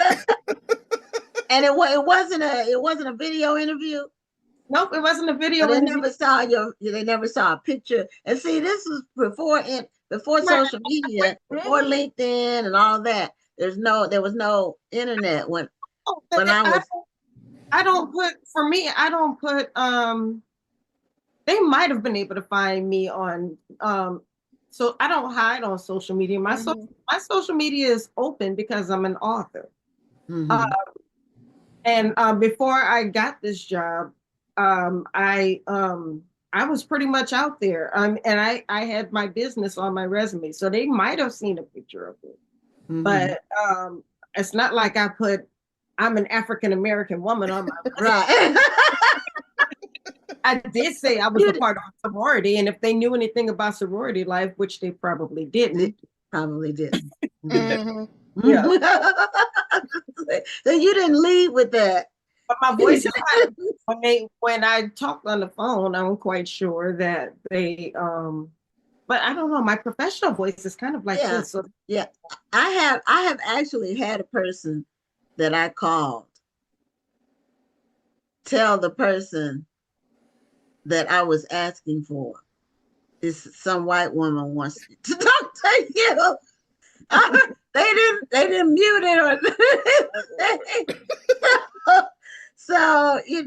And it wasn't a video interview. Nope, it wasn't a video. They never saw a picture. And see, this was before social media, before LinkedIn and all that. There was no internet when I was. I don't put. They might have been able to find me on. So I don't hide on social media. My social media is open because I'm an author. And before I got this job, I was pretty much out there. And I had my business on my resume, so they might have seen a picture of it. But it's not like I'm an African American woman on my resume. Right. I did say I was a part of a sorority, and if they knew anything about sorority life, which they probably didn't. Yeah. So you didn't lead with that. But my voice when I talked on the phone, I'm quite sure that they but I don't know, my professional voice is kind of like this. So yeah. I have actually had a person that I called tell the person that I was asking for is some white woman wants to talk to you. They didn't mute it or so you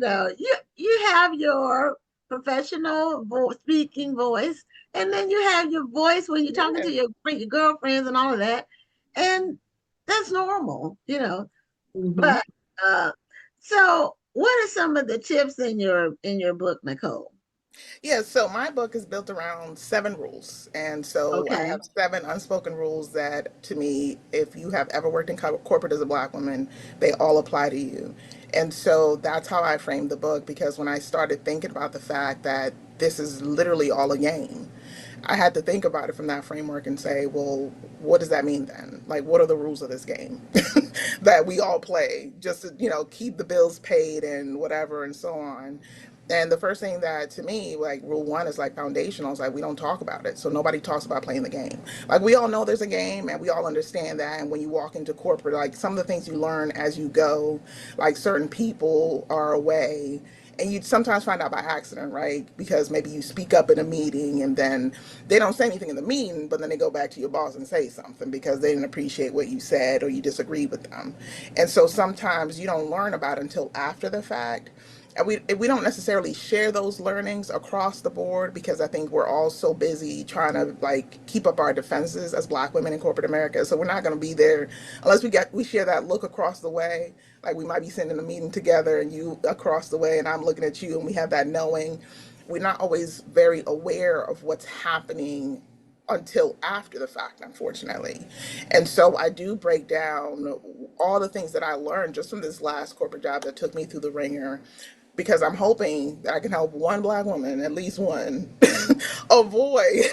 have your professional speaking voice, and then you have your voice when you're talking to your girlfriends and all of that, and that's normal. But so what are some of the tips in your book, Nicole? Yeah, so my book is built around 7 rules. And so I Okay. have 7 unspoken rules that, to me, if you have ever worked in corporate as a Black woman, they all apply to you. And so that's how I framed the book, because when I started thinking about the fact that this is literally all a game, I had to think about it from that framework and say, well, what does that mean then? Like, what are the rules of this game that we all play just to, keep the bills paid and whatever and so on? And the first thing that, to me, like rule one is like foundational. It's like we don't talk about it. So nobody talks about playing the game. Like, we all know there's a game and we all understand that. And when you walk into corporate, like some of the things you learn as you go, like certain people are away, and you sometimes find out by accident, right? Because maybe you speak up in a meeting and then they don't say anything in the meeting, but then they go back to your boss and say something because they didn't appreciate what you said or you disagreed with them. And so sometimes you don't learn about it until after the fact. And we don't necessarily share those learnings across the board, because I think we're all so busy trying to like keep up our defenses as Black women in corporate America. So we're not going to be there unless we share that look across the way. Like, we might be sitting in a meeting together and you across the way and I'm looking at you and we have that knowing. We're not always very aware of what's happening until after the fact, unfortunately. And so I do break down all the things that I learned just from this last corporate job that took me through the ringer, because I'm hoping that I can help one Black woman, at least one, avoid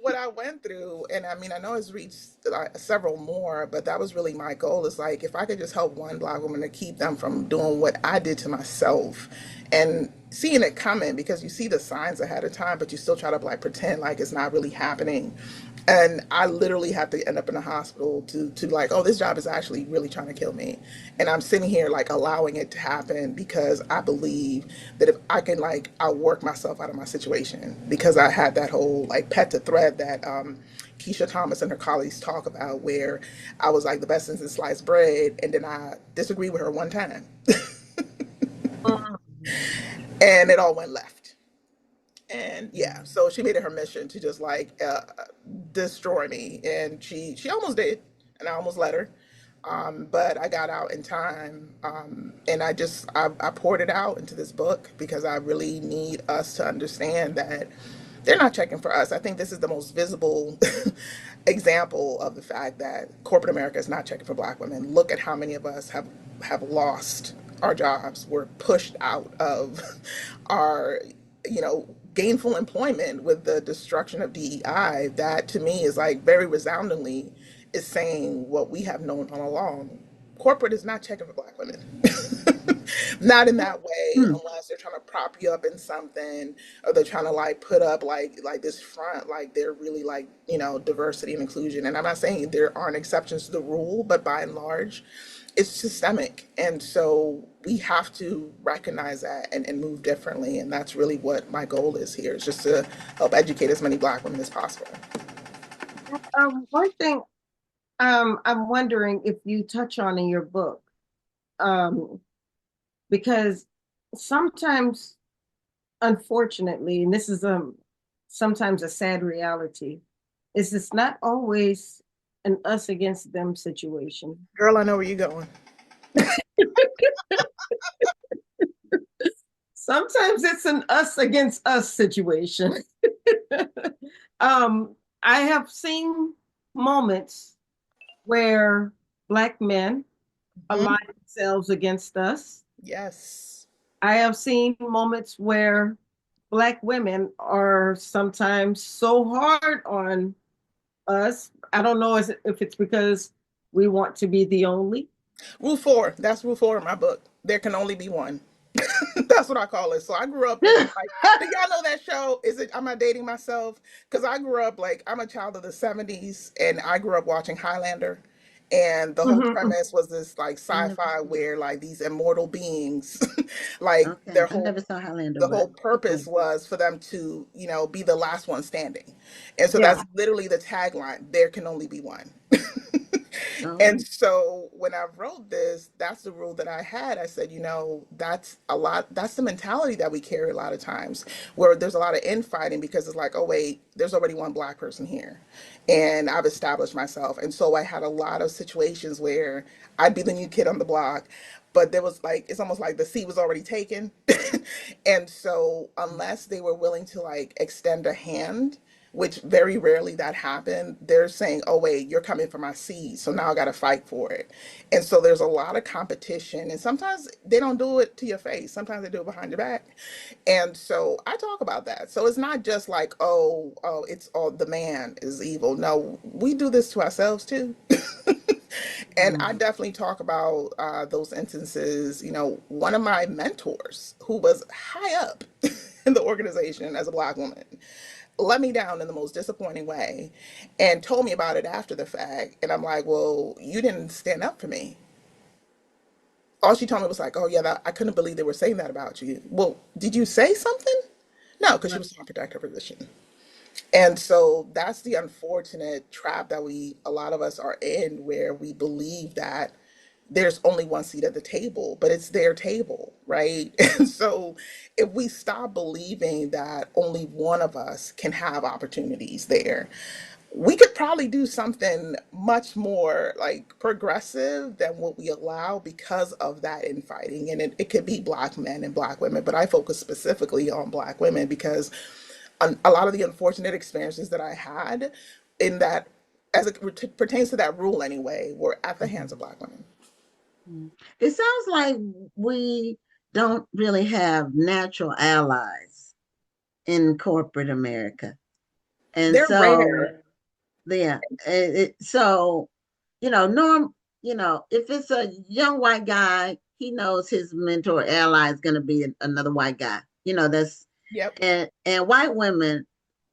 what I went through. And I mean, I know it's reached several more, but that was really my goal. Is like, if I could just help one Black woman to keep them from doing what I did to myself, and seeing it coming, because you see the signs ahead of time, but you still try to like pretend like it's not really happening. And I literally have to end up in a hospital to like, oh, this job is actually really trying to kill me. And I'm sitting here like allowing it to happen because I believe that if I can like outwork myself out of my situation, because I had that whole like pet to thread that Keisha Thomas and her colleagues talk about, where I was like the best since sliced bread, and then I disagreed with her one time. And it all went left. And yeah, so she made it her mission to just like destroy me, and she almost did, and I almost let her. But I got out in time, and I poured it out into this book because I really need us to understand that they're not checking for us. I think this is the most visible example of the fact that corporate America is not checking for Black women. Look at how many of us have lost our jobs. We're pushed out of our, gainful employment with the destruction of DEI. That to me is like very resoundingly is saying what we have known all along. Corporate is not checking for Black women. Not in that way, unless they're trying to prop you up in something, or they're trying to like put up like this front, like they're really like, diversity and inclusion. And I'm not saying there aren't exceptions to the rule, but by and large, it's systemic. And so we have to recognize that and move differently. And that's really what my goal is here, is just to help educate as many Black women as possible. One thing I'm wondering if you touch on in your book, because sometimes, unfortunately, and this is sometimes a sad reality, is it's not always an us against them situation. Girl, I know where you're going. Sometimes it's an us against us situation. I have seen moments where Black men align themselves against us. Yes. I have seen moments where Black women are sometimes so hard on us. I don't know if it's because we want to be the only. Rule 4. That's rule 4 in my book. There can only be one. That's what I call it. So I grew up in like, do y'all know that show? Am I dating myself? Because I grew up like, I'm a child of the 70s and I grew up watching Highlander. And the whole premise was this like sci-fi where like these immortal beings, like Okay, I never saw Highlander, the but whole purpose was for them to, be the last one standing. And so that's literally the tagline. There can only be one. And so when I wrote this, that's the rule that I had. I said, that's the mentality that we carry a lot of times, where there's a lot of infighting because it's like, oh, wait, there's already one Black person here. And I've established myself. And so I had a lot of situations where I'd be the new kid on the block, but there was like, it's almost like the seat was already taken. And so unless they were willing to like extend a hand, which very rarely that happened, they're saying, oh, wait, you're coming for my seed. So now I got to fight for it. And so there's a lot of competition. And sometimes they don't do it to your face. Sometimes they do it behind your back. And so I talk about that. So it's not just like, oh, it's all the man is evil. No, we do this to ourselves too. And I definitely talk about those instances. One of my mentors, who was high up in the organization as a Black woman, let me down in the most disappointing way and told me about it after the fact. And I'm like, well, you didn't stand up for me. All she told me was like, oh, yeah, I couldn't believe they were saying that about you. Well, did you say something? No, because she was trying to protect her position. And so that's the unfortunate trap that a lot of us are in, where we believe that there's only one seat at the table, but it's their table, right? And so if we stop believing that only one of us can have opportunities there, we could probably do something much more like progressive than what we allow because of that infighting. And it could be Black men and Black women, but I focus specifically on Black women because a lot of the unfortunate experiences that I had in that, as it pertains to that rule anyway, were at the hands of Black women. It sounds like we don't really have natural allies in corporate America. And they're so, rare. Yeah, so, if it's a young white guy, he knows his mentor ally is going to be another white guy. That's, Yep. And white women,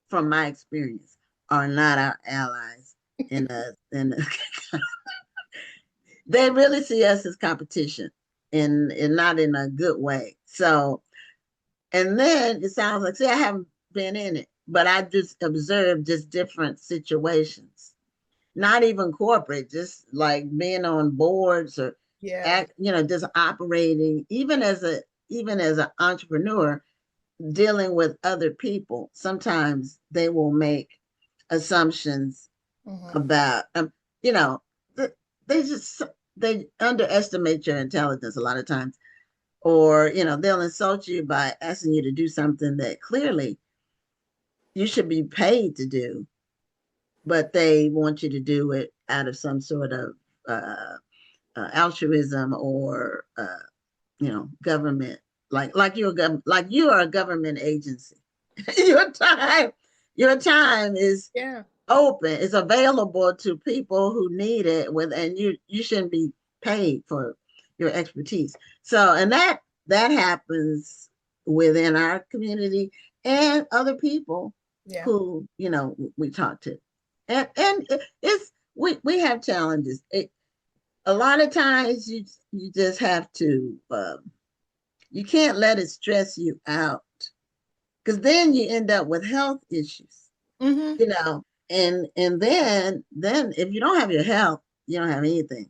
from my experience, are not our allies they really see us as competition, and not in a good way. So, and then it sounds like, see, I haven't been in it, but I just observed just different situations, not even corporate, just like being on boards or just operating, even as an entrepreneur, dealing with other people. Sometimes they will make assumptions about, they just, they underestimate your intelligence a lot of times, or they'll insult you by asking you to do something that clearly you should be paid to do, but they want you to do it out of some sort of altruism, or government, like you are a government agency. your time is open, it's available to people who need it, and you shouldn't be paid for your expertise. So, and that happens within our community and other people who we talk to, and it's we have challenges. A lot of times you just have to you can't let it stress you out, because then you end up with health issues. And then if you don't have your health, you don't have anything.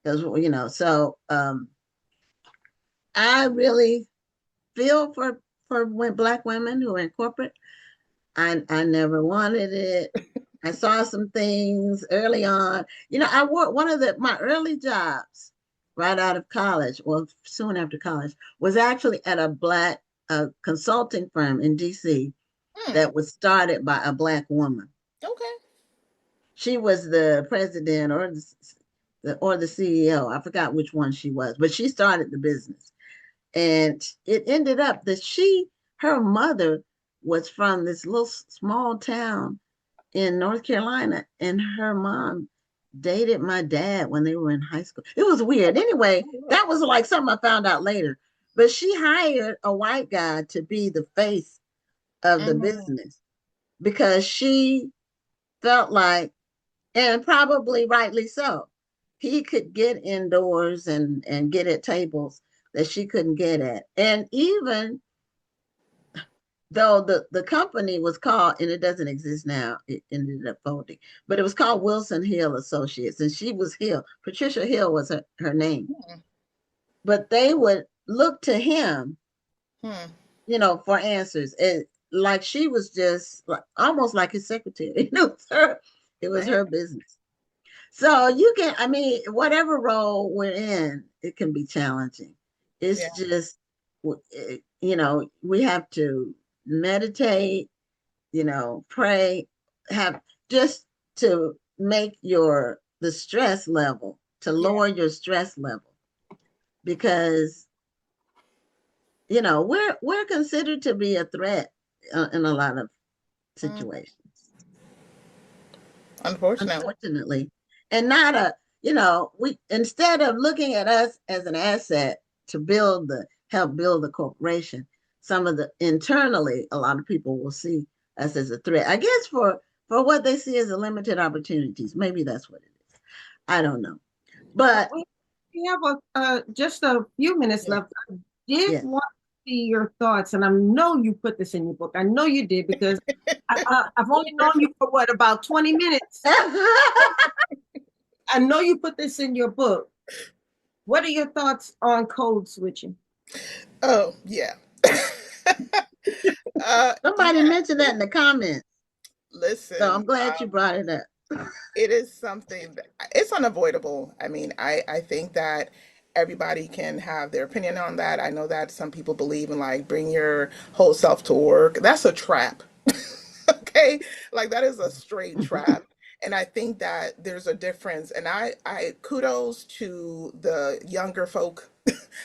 Because so I really feel for when Black women who are in corporate. I never wanted it. I saw some things early on. I worked, one of my early jobs right out of college, well, soon after college, was actually at a Black consulting firm in DC that was started by a Black woman. Okay. She was the president or the CEO. I forgot which one she was, but she started the business. And it ended up that her mother was from this little small town in North Carolina, and her mom dated my dad when they were in high school. It was weird. Anyway, that was like something I found out later. But she hired a white guy to be the face of the business because she felt like, and probably rightly so, he could get indoors and get at tables that she couldn't get at. And even though the company was called, and it doesn't exist now, it ended up folding, but it was called Wilson Hill Associates, and she was Hill. Patricia Hill was her name. But they would look to him, you know, for answers. And like she was just like, almost like his secretary. It was her, it was her business. So you can, I mean, whatever role we're in, it can be challenging. It's just, you know, we have to meditate, you know, pray, have just to make the stress level, to lower your stress level, because, you know, we're considered to be a threat in a lot of situations. Unfortunately. And not you know, we, instead of looking at us as an asset to help build the corporation, internally, a lot of people will see us as a threat. I guess for what they see as a limited opportunities. Maybe that's what it is. I don't know. But we have just a few minutes left. I did want to see your thoughts, and I know you put this in your book. I know you did, because I've only known you for about 20 minutes. I know you put this in your book. What are your thoughts on code switching? Oh, yeah. Somebody mentioned that in the comments. Listen. So I'm glad you brought it up. It is something that it's unavoidable. I mean, I think that everybody can have their opinion on that. I know that some people believe in like bring your whole self to work. That's a trap. Okay? Like that is a straight trap. And I think that there's a difference. And I kudos to the younger folk,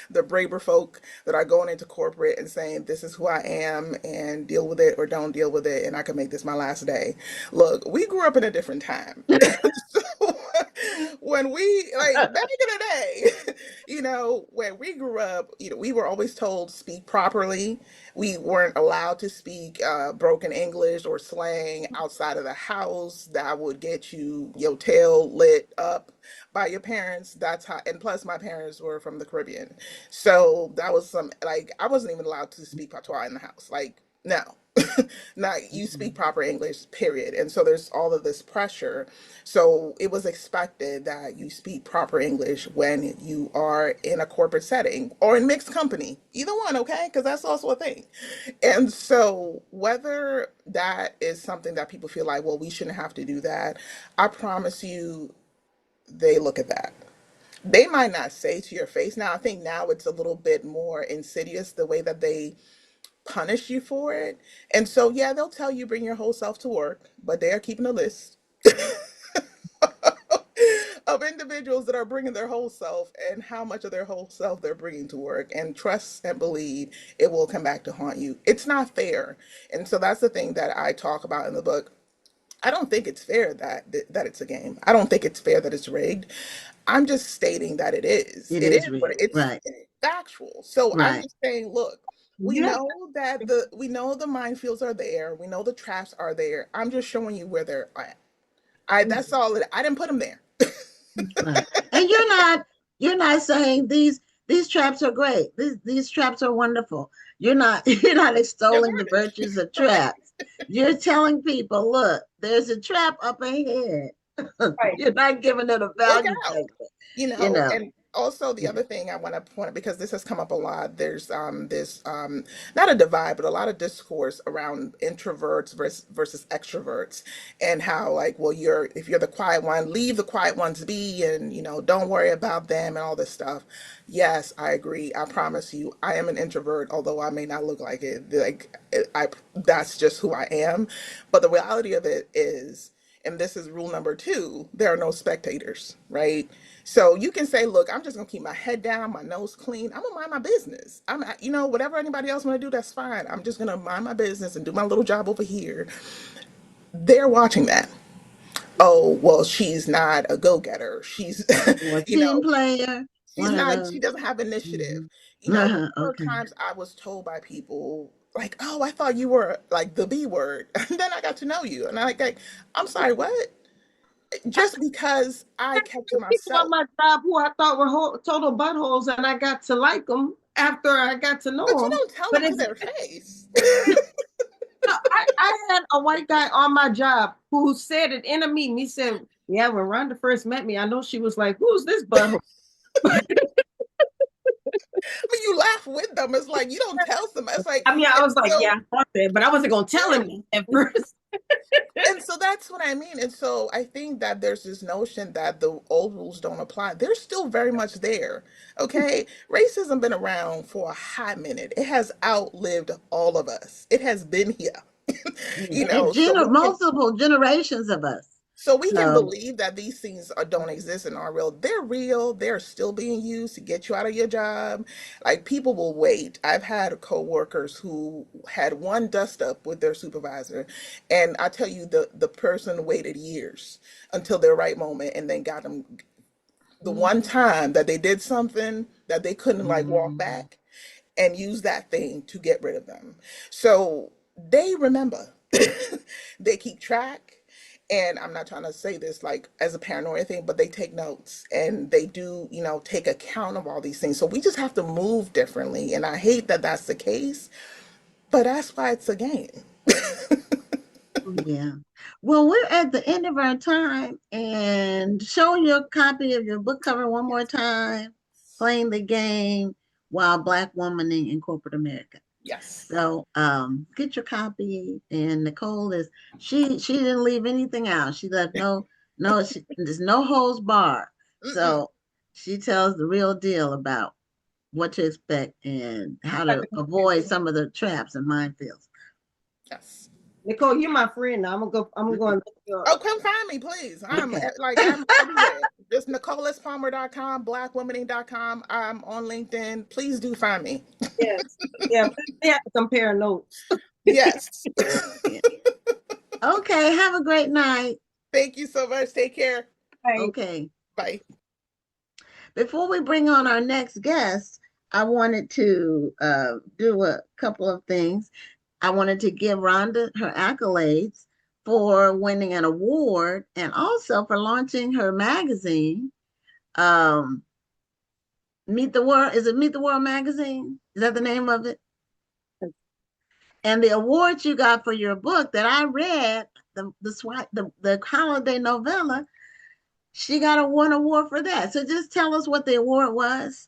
the braver folk that are going into corporate and saying, this is who I am and deal with it or don't deal with it. And I can make this my last day. Look, we grew up in a different time. So when we, like back in the day, you know, when we grew up, you know, we were always told speak properly. We weren't allowed to speak broken English or slang outside of the house. That would get your tail lit up by your parents. That's how, and plus my parents were from the Caribbean. So that was like, I wasn't even allowed to speak patois in the house. Like, no. Now you speak proper English, period. And so there's all of this pressure. So it was expected that you speak proper English when you are in a corporate setting or in mixed company, either one, okay? Because that's also a thing. And so whether that is something that people feel like, well, we shouldn't have to do that, I promise you, they look at that. They might not say to your face. Now, I think now it's a little bit more insidious the way that they punish you for it. And so, yeah, they'll tell you bring your whole self to work, but they are keeping a list of individuals that are bringing their whole self and how much of their whole self they're bringing to work. And trust and believe it will come back to haunt you. It's not fair. And so that's the thing that I talk about in the book. I don't think it's fair that it's a game. I don't think it's fair that it's rigged. I'm just stating that it is. It is, but it's factual. So I'm just saying, look, we know that we know the minefields are there. We know the traps are there. I'm just showing you where they're at. That's all. I didn't put them there. And you're not saying these traps are great. These traps are wonderful. You're not extolling the virtues of traps. You're telling people, look, there's a trap up ahead. Right. You're not giving it a value. You know, and also the other thing I want to point out, because this has come up a lot, there's this not a divide, but a lot of discourse around introverts versus extroverts, and how like, well, if you're the quiet one, leave the quiet ones be, and you know, don't worry about them and all this stuff. Yes, I agree. I promise you, I am an introvert, although I may not look like it. Like that's just who I am. But the reality of it is, and this is rule number 2, there are no spectators, right? So you can say, look, I'm just gonna keep my head down, my nose clean. I'm gonna mind my business. You know, whatever anybody else want to do, that's fine. I'm just gonna mind my business and do my little job over here. They're watching that. Oh, well, she's not a go-getter. She's a team player. She doesn't have initiative. The number of times I was told by people, like, oh, I thought you were like the B word. And then I got to know you. And I'm sorry, what? Just because I kept to myself. People on my job who I thought were total buttholes, and I got to like them after I got to know them. But you don't tell them to their face. I had a white guy on my job who said it in a meeting. He said, yeah, when Rhonda first met me, I know she was like, who's this butthole? You laugh with them. It's like, you don't tell them. It's like, I was like, yeah, I thought that, but I wasn't going to tell him at first. And so that's what I mean. And so I think that there's this notion that the old rules don't apply. They're still very much there. Okay. Racism been around for a hot minute. It has outlived all of us. It has been here. Multiple generations of us. So we can believe that these things don't exist and aren't real. They're real. They're still being used to get you out of your job. Like, people will wait. I've had coworkers who had one dust up with their supervisor, and I tell you, the person waited years until their right moment, and then got them the one time that they did something that they couldn't walk back and use that thing to get rid of them. So they remember. They keep track. And I'm not trying to say this like as a paranoia thing, but they take notes and they do, take account of all these things. So we just have to move differently. And I hate that that's the case, but that's why it's a game. Yeah. Well, we're at the end of our time, and show your copy of your book cover one more time, Playing the Game While Black Womaning in Corporate America. Yes. So get your copy. And Nicole she didn't leave anything out. She left there's no holds barred. So she tells the real deal about what to expect and how to avoid some of the traps and minefields. Yes. Nicole, you're my friend now. I'm going to Oh, come find me, please. I'm everywhere. Just NicoleSPalmer.com, blackwomaning.com. I'm on LinkedIn. Please do find me. Yes. Yeah, we have to compare notes. Yes. Okay, have a great night. Thank you so much. Take care. Bye. Okay. Bye. Before we bring on our next guest, I wanted to do a couple of things. I wanted to give Rhonda her accolades for winning an award and also for launching her magazine, Meet the World. Is it Meet the World magazine? Is that the name of it? And the awards you got for your book that I read, the holiday novella, she got one award for that. So just tell us what the award was.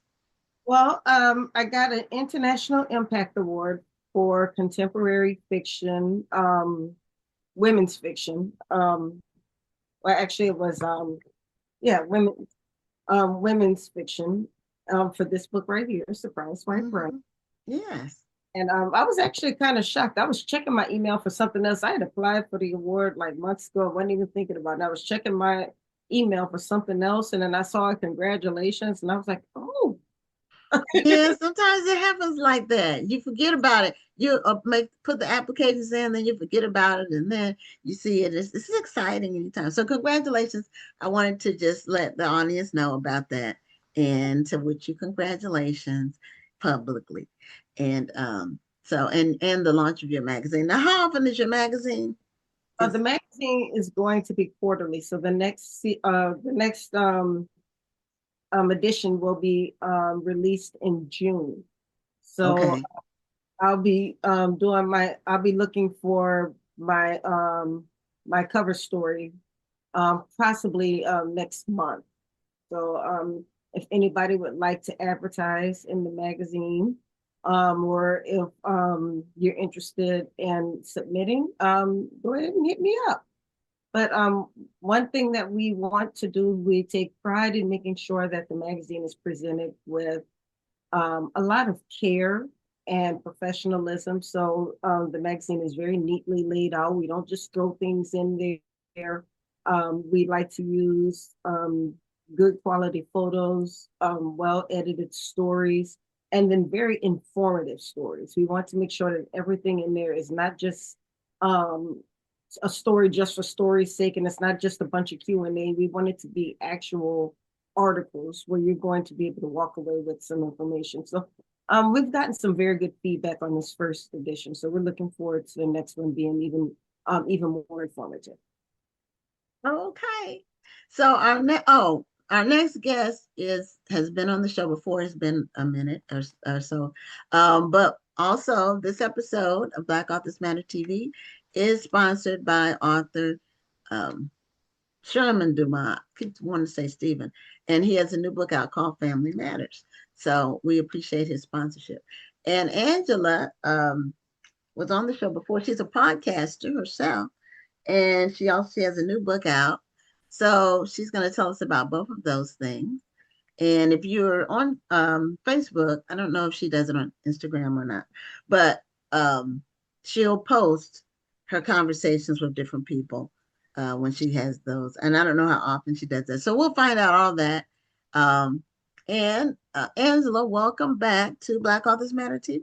Well, I got an International Impact Award for contemporary fiction, women's fiction. Well, actually, it was women's fiction for this book right here, Surprise White Browne. Yes. And I was actually kind of shocked. I was checking my email for something else. I had applied for the award like months ago. I wasn't even thinking about it. I was checking my email for something else, and then I saw congratulations, and I was like, oh. Yeah, sometimes it happens like that. You forget about it. You put the applications in, then you forget about it, and then you see it. It's exciting anytime. So congratulations. I wanted to just let the audience know about that, and to which you congratulations publicly. And so and the launch of your magazine. Now, how often is your magazine? The magazine is going to be quarterly. So the next edition will be released in June. So okay. I'll be looking for my my cover story possibly next month. So if anybody would like to advertise in the magazine, or if you're interested in submitting, go ahead and hit me up. But one thing that we want to do, we take pride in making sure that the magazine is presented with a lot of care and professionalism. So the magazine is very neatly laid out. We don't just throw things in there. We like to use good quality photos, well-edited stories, and then very informative stories. We want to make sure that everything in there is not just a story just for story's sake, and it's not just a bunch of Q&A. We want it to be actual articles where you're going to be able to walk away with some information. So we've gotten some very good feedback on this first edition. So we're looking forward to the next one being even more informative. Okay. So our next guest has been on the show before. It's been a minute or so. But also this episode of Black Authors Matter TV is sponsored by author Sherman Dumas. I want to say Stephen, and he has a new book out called Family Matters. So we appreciate his sponsorship. And Angela was on the show before. She's a podcaster herself, and she has a new book out. So she's going to tell us about both of those things. And if you're on Facebook, I don't know if she does it on Instagram or not, but she'll post her conversations with different people when she has those. And I don't know how often she does that. So we'll find out all that. And Angela, welcome back to Black Authors Matter TV.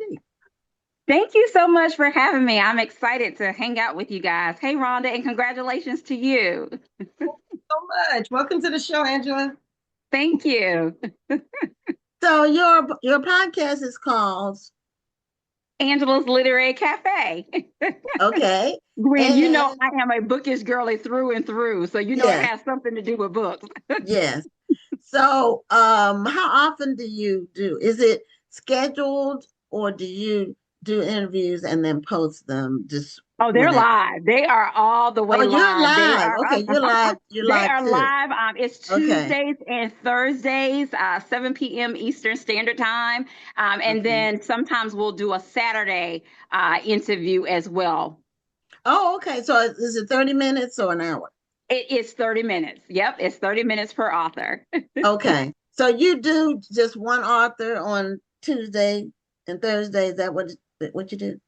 Thank you so much for having me. I'm excited to hang out with you guys. Hey, Rhonda, and congratulations to you. Thank you so much. Welcome to the show, Angela. Thank you. So your podcast is called Angela's Literary Cafe. Okay. Gwen, you know I am a bookish girly through and through, so you know it has something to do with books. Yes. So how often do you do? Is it scheduled or do you do interviews and then post them just they're live. They are all the way live. You're live. Okay, you're live. You're live. They are live. It's Tuesdays and Thursdays, 7 p.m. Eastern Standard Time. And then sometimes we'll do a Saturday interview as well. Oh, okay. So is it 30 minutes or an hour? It is 30 minutes. Yep, it's 30 minutes per author. Okay. So you do just one author on Tuesday and Thursday. Is that what you do?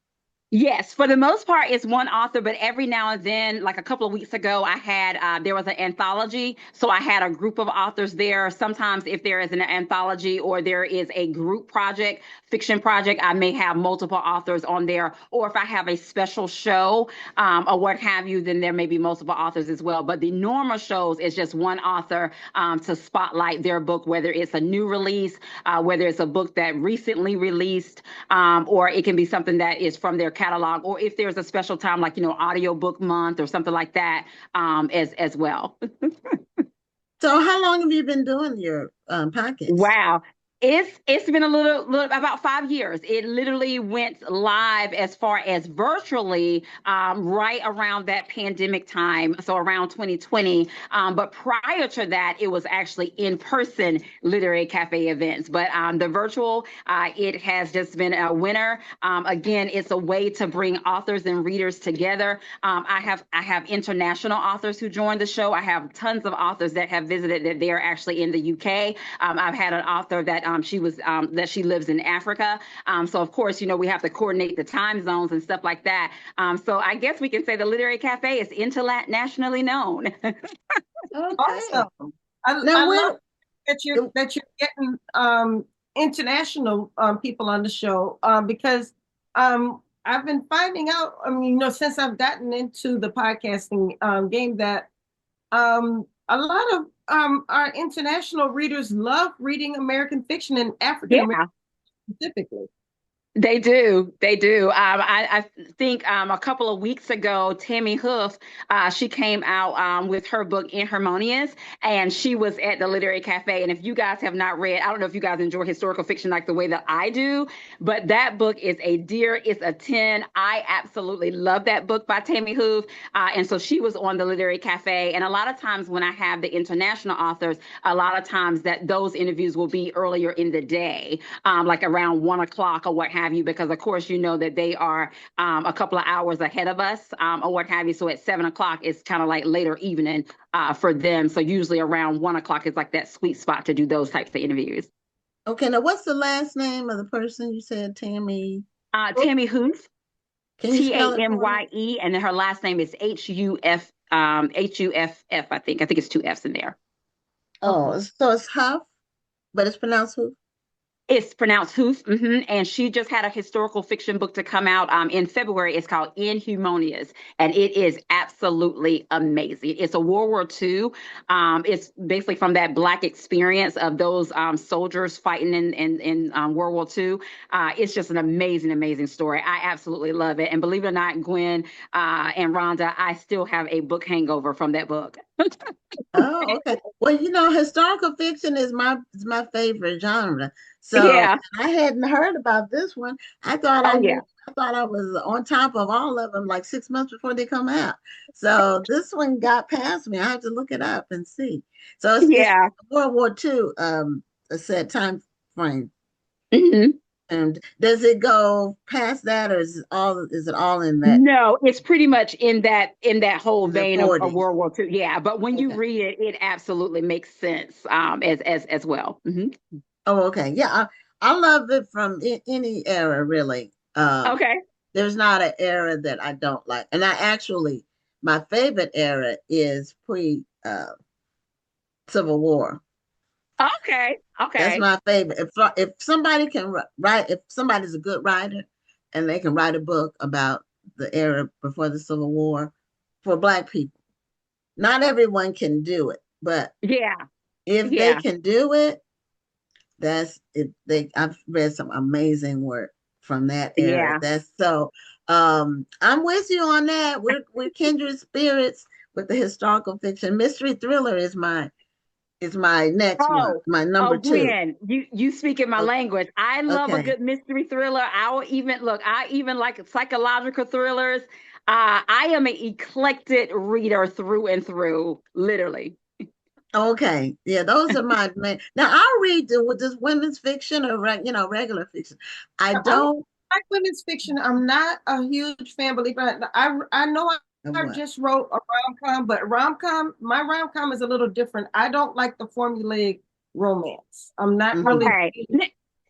Yes, for the most part, it's one author, but every now and then, like a couple of weeks ago, I had, there was an anthology. So I had a group of authors there. Sometimes if there is an anthology or there is a group project, fiction project, I may have multiple authors on there. Or if I have a special show or what have you, then there may be multiple authors as well. But the normal shows is just one author to spotlight their book, whether it's a new release, whether it's a book that recently released, or it can be something that is from their catalog, or if there's a special time like audiobook month or something like that as well. So how long have you been doing your podcast? Wow. It's been a little about 5 years. It literally went live as far as virtually right around that pandemic time, so around 2020. But prior to that, it was actually in-person literary cafe events. But the virtual, it has just been a winner. Again, it's a way to bring authors and readers together. I have international authors who joined the show. I have tons of authors that have visited that they are actually in the UK. I've had an author that she lives in Africa. So of course, we have to coordinate the time zones and stuff like that. So I guess we can say the Literary Cafe is internationally known. Okay. Awesome. I love that you're getting international people on the show because I've been finding out, since I've gotten into the podcasting game that a lot of our international readers love reading American fiction and African American specifically. They do. I think a couple of weeks ago, Tammy Hoof, she came out with her book Inharmonious, and she was at the Literary Cafe. And if you guys have not read, I don't know if you guys enjoy historical fiction like the way that I do, but that book is a dear. It's a 10. I absolutely love that book by Tammy Hoof. And so she was on the Literary Cafe. And a lot of times when I have the international authors, a lot of times that those interviews will be earlier in the day, like around 1 o'clock or what have you, because of course that they are a couple of hours ahead of us or what have you. So at 7 o'clock it's kind of like later evening for them. So usually around 1 o'clock is like that sweet spot to do those types of interviews. Okay, now what's the last name of the person you said? Tammy? Tammy Hoof. Tamye, and then her last name is Huff. Huff, I think it's 2 F's in there. Oh, so it's Huff, but it's pronounced Hoof? It's pronounced Hoof, and she just had a historical fiction book to come out in February. It's called Inhumanious, and it is absolutely amazing. It's a World War II. It's basically from that Black experience of those soldiers fighting in World War II. It's just an amazing, amazing story. I absolutely love it. And believe it or not, Gwen and Rhonda, I still have a book hangover from that book. Oh, okay. Well, historical fiction is my favorite genre. So Yeah. I hadn't heard about this one. I thought Oh, I yeah. knew. I thought I was on top of all of them like 6 months before they come out. So this one got past me. I have to look it up and see. So it's Yeah. World War II a set time frame. hmm And does it go past that, or is it all in that No, it's pretty much in that whole in the vein of 40s? World War II. Yeah, but when you Okay. read it, it absolutely makes sense as well. Oh, okay. Yeah, I love it from any era, really. Okay. There's not an era that I don't like. And my favorite era is pre Civil War. Okay. That's Okay. my favorite. If somebody can write, if somebody's a good writer and they can write a book about the era before the Civil War for Black people, not everyone can do it, but Yeah. if they Yeah. can do it, that's it. I've read some amazing work from that era. Yeah. That's so. I'm with you on that. We're kindred spirits with the historical fiction. Mystery thriller is my next one. Oh, My oh, number two. Gwen, you speak in my language. I love a Okay. good mystery thriller. I even like psychological thrillers. I am an eclectic reader through and through, literally. Okay. Yeah, those are my main. Now I'll read with this women's fiction or regular fiction. I I don't. like women's fiction. I'm not a huge fan, believe it. I know I What? just wrote a rom-com, but my rom-com is a little different. I don't like the formulaic romance. I'm not really. Okay.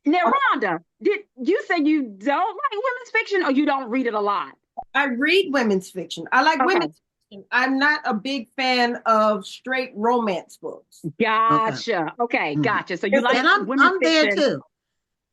Now, Rhonda, did you say you don't like women's fiction or you don't read it a lot? I read women's fiction. I like Okay. women's fiction. I'm not a big fan of straight romance books. Okay. Gotcha. Okay, Mhm. gotcha. So you like And I'm women's I'm there fiction. too.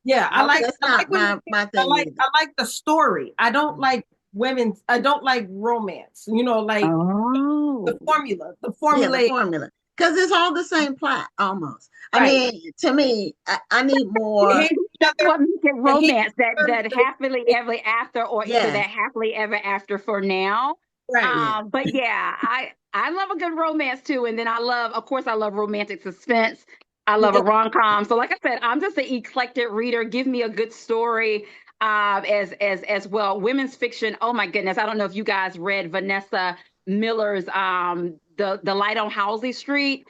Yeah, I like That's I like not women's my I thing like either. I like the story. I don't like women's. I don't like romance. Like the Oh. formula, the Yeah, the formulaic. formula. Because it's all the same plot almost. I Right. mean, to me, I need They more. hate each other. What makes it They hate romance? each other. That happily ever after, or is it Yes. that happily ever after for now? Right. Yeah. But yeah, I love a good romance too, and then of course, I love romantic suspense. I love a Yeah. rom-com. So, like I said, I'm just an eclectic reader. Give me a good story, as well. Women's fiction. Oh my goodness, I don't know if you guys read Vanessa Miller's the Light on Halsey Street.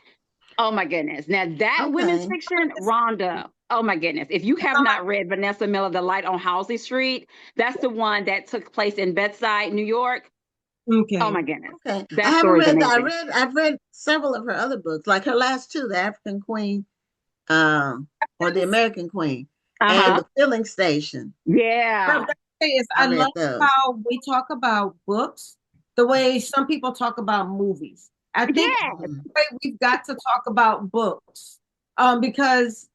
Oh my goodness. Now that women's Okay. fiction, Rhonda. Oh my goodness. If you have not read Vanessa Miller, The Light on Halsey Street, that's the one that took place in Bedside, New York. Oh Okay. my goodness. Okay. I That haven't story is read that. amazing. I've read several of her other books, like her last two, The African Queen, or The American Queen, and Uh-huh. The Filling Station. Yeah. I I read love those. how we talk about books the way some people talk about movies. I think Yeah. Mhm. the way we've got to talk about books, because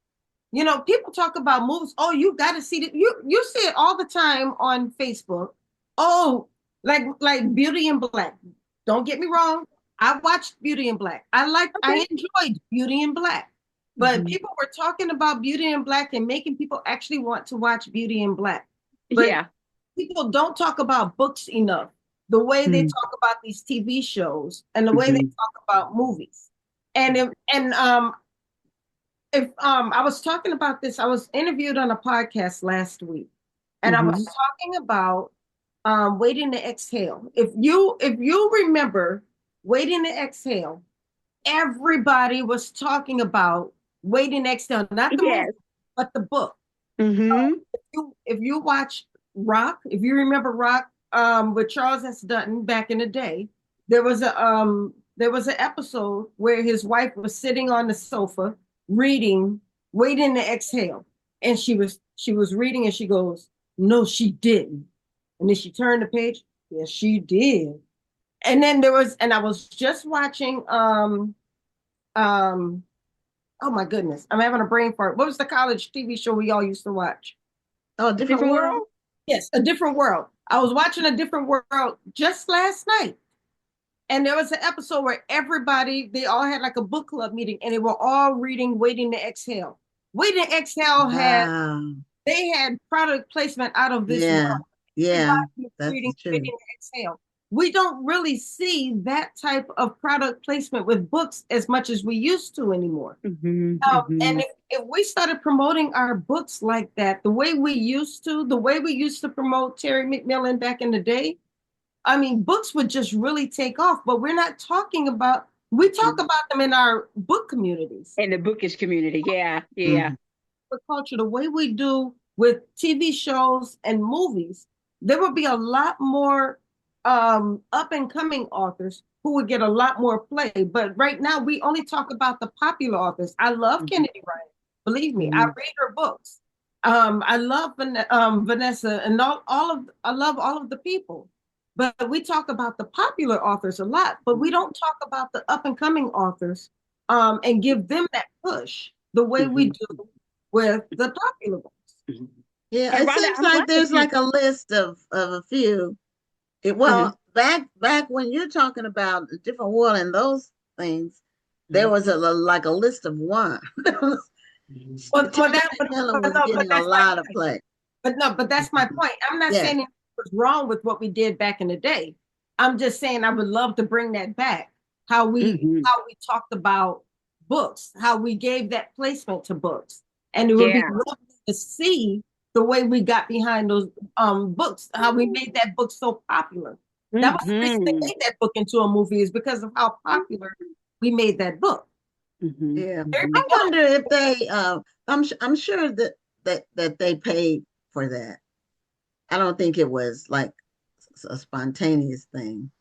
people talk about movies. Oh, you got to see it. You see it all the time on Facebook. Oh, like Beauty in Black. Don't get me wrong. I watched Beauty in Black. I enjoyed Beauty in Black. But Mhm. people were talking about Beauty in Black and making people actually want to watch Beauty in Black. But Yeah. people don't talk about books enough. The way they Mm-hmm. talk about these TV shows and the way they Mm-hmm. talk about movies. If I was talking about this, I was interviewed on a podcast last week, and I was talking about waiting to exhale. If you remember waiting to exhale, everybody was talking about waiting to exhale, not the movie, Yes. but the book. Mm-hmm. If you watch Rock, if you remember Rock, with Charles S. Dutton back in the day, there was an episode where his wife was sitting on the sofa reading, waiting to exhale, and she was reading, and she goes, "No, she didn't," and then she turned the page. Yes, she did. And then and I was just watching um oh my goodness, I'm having a brain fart. What was the college TV show we all used to watch? Oh, Different World? Yes, A Different World. I was watching A Different World just last night. And there was an episode where they all had like a book club meeting and they were all reading Waiting to Exhale. Waiting to Exhale they had product placement out of this world. Yeah, that's reading true. Waiting to Exhale. We don't really see that type of product placement with books as much as we used to anymore. And if we started promoting our books like that, the way we used to promote Terry McMillan back in the day, I mean, books would just really take off, but we talk about them in our book communities. In the bookish community, yeah. For culture, the way we do with TV shows and movies, there would be a lot more up and coming authors who would get a lot more play. But right now, we only talk about the popular authors. I love Kennedy Ryan. Believe me, I read her books. I love Vanessa and I love all of the people. But we talk about the popular authors a lot, but we don't talk about the up and coming authors and give them that push the way we do with the popular books. Yeah, it seems like there's like a list of a few. Back when you're talking about A Different World and those things, there was a list of one. But getting a lot of play. But that's my point. I'm not saying it was wrong with what we did back in the day. I'm just saying I would love to bring that back. How we talked about books, how we gave that placement to books. And it would be lovely to see the way we got behind those books, how we made that book so popular. That was the reason they made that book into a movie, is because of how popular we made that book. Yeah, I wonder if they. I'm sure that they paid for that. I don't think it was like a spontaneous thing,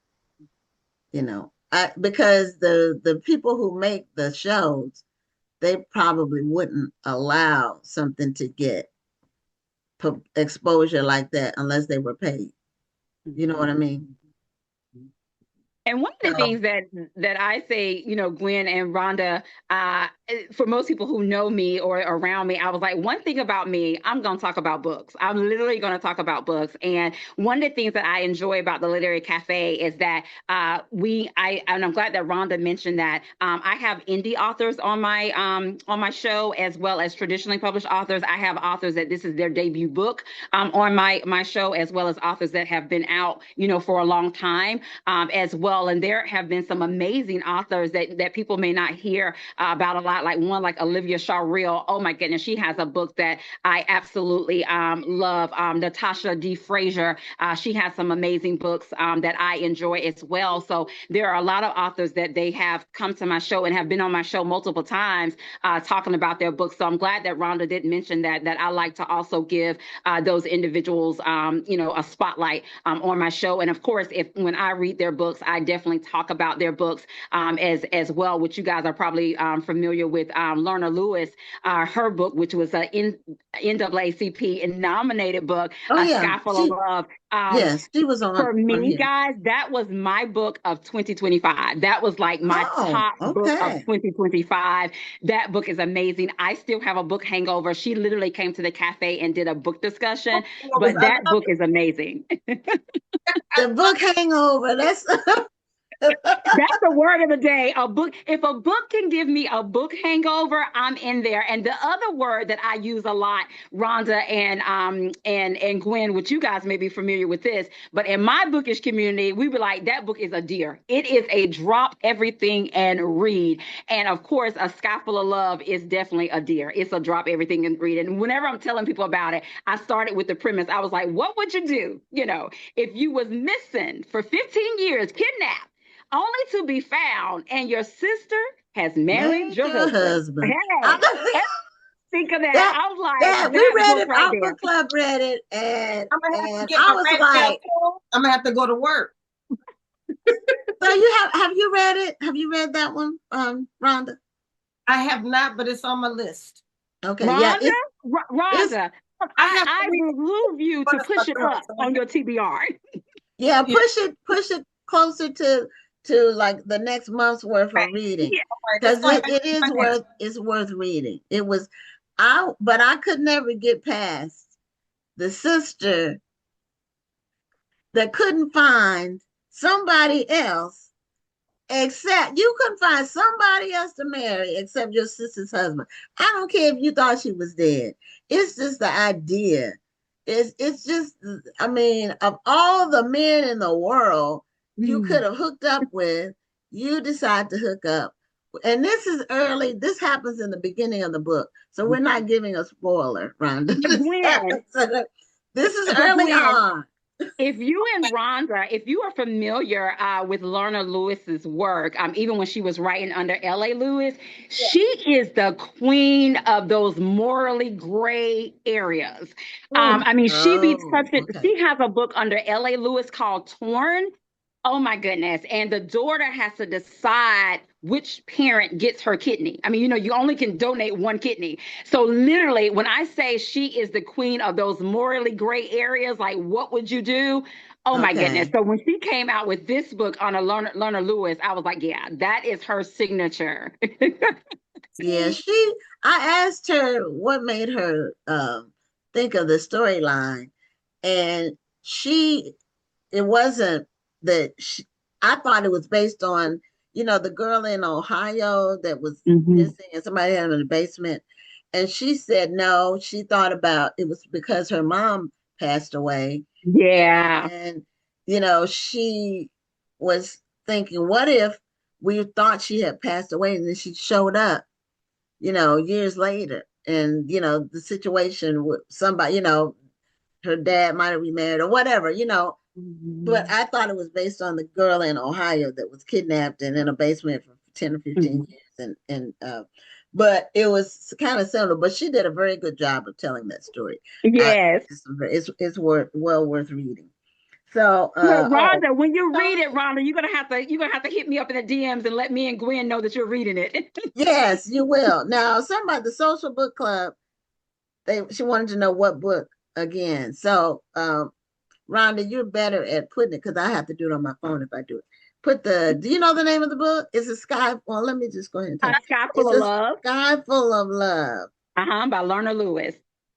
because the people who make the shows, they probably wouldn't allow something to get exposure like that unless they were paid. You know what I mean? And one of the things that I say, Gwen and Rhonda, for most people who know me or around me, I was like, one thing about me, I'm going to talk about books. I'm literally going to talk about books. And one of the things that I enjoy about the Literary Cafe is that and I'm glad that Rhonda mentioned that I have indie authors on my show, as well as traditionally published authors. I have authors that this is their debut book on my show, as well as authors that have been out, for a long time, as well. And there have been some amazing authors that people may not hear about a lot, like Olivia Shaw Real. Oh my goodness, she has a book that I absolutely love. Natasha D. Frazier, she has some amazing books that I enjoy as well. So there are a lot of authors that they have come to my show and have been on my show multiple times talking about their books. So I'm glad that Rhonda didn't mention that I like to also give those individuals, a spotlight on my show. And of course, when I read their books, I definitely talk about their books as well, which you guys are probably familiar with. Lerner Lewis, her book, which was an NAACP nominated book, A Sky Full of Love. Yes, she was on. For me, guys, that was my book of 2025. That was like my top book of 2025. That book is amazing. I still have a book hangover. She literally came to the cafe and did a book discussion, but that book is amazing. The book hangover, that's the word of the day. A book. If a book can give me a book hangover, I'm in there. And the other word that I use a lot, Rhonda and Gwen, which you guys may be familiar with this, but in my bookish community, we be like, that book is a deer. It is a drop everything and read. And of course, A Sky Full of Love is definitely a deer. It's a drop everything and read. And whenever I'm telling people about it, I started with the premise. I was like, what would you do, if you was missing for 15 years, kidnapped, only to be found, and your sister has married your husband. Hey, think of that. I was like, we read it. Our book club read it, and I was like, I'm gonna have to go to work. So have you read it? Have you read that one, Rhonda? I have not, but it's on my list. Okay, Rhonda, Rhonda, I move you to push it up on your TBR. Yeah, push it closer to to like the next month's worth of reading, because it's worth reading. It was but I could never get past the sister that couldn't find somebody else except you couldn't find somebody else to marry except your sister's husband. I don't care if you thought she was dead. It's just the idea. It's just, I mean, of all the men in the world you could have hooked up with, you decide to hook up. And this is early. This happens in the beginning of the book, so we're not giving a spoiler, Rhonda. This is early on. If you and Rhonda, if you are familiar with Lorna Lewis's work, even when she was writing under L.A. Lewis, she is the queen of those morally gray areas. I mean, she beats such it. She has a book under L.A. Lewis called Torn. Oh my goodness. And the daughter has to decide which parent gets her kidney. I mean, you know, you only can donate one kidney. So literally, when I say she is the queen of those morally gray areas, like what would you do? Oh my goodness. So when she came out with this book on a Lorna Lewis, I was like, yeah, that is her signature. Yeah, I asked her what made her think of the storyline, and it wasn't that I thought it was based on, you know, the girl in Ohio that was missing and somebody had her in the basement. And she said no, she thought about it was because her mom passed away. Yeah. And you know, she was thinking, what if we thought she had passed away and then she showed up, you know, years later, and you know, the situation with somebody, you know, her dad might have remarried or whatever, you know. But I thought it was based on the girl in Ohio that was kidnapped and in a basement for 10 or 15 years. But it was kind of similar, but she did a very good job of telling that story. Yes. It's well worth reading. So Rhonda, when you read it, Rhonda, you're gonna have to hit me up in the DMs and let me and Gwen know that you're reading it. Yes, you will. Now, somebody, the social book club, she wanted to know what book again. So Rhonda, you're better at putting it because I have to do it on my phone if I do it. Do you know the name of the book? It's a sky. Well, let me just go ahead and tell you. A Sky Full of Love. Sky Full of Love. By Lorna Lewis.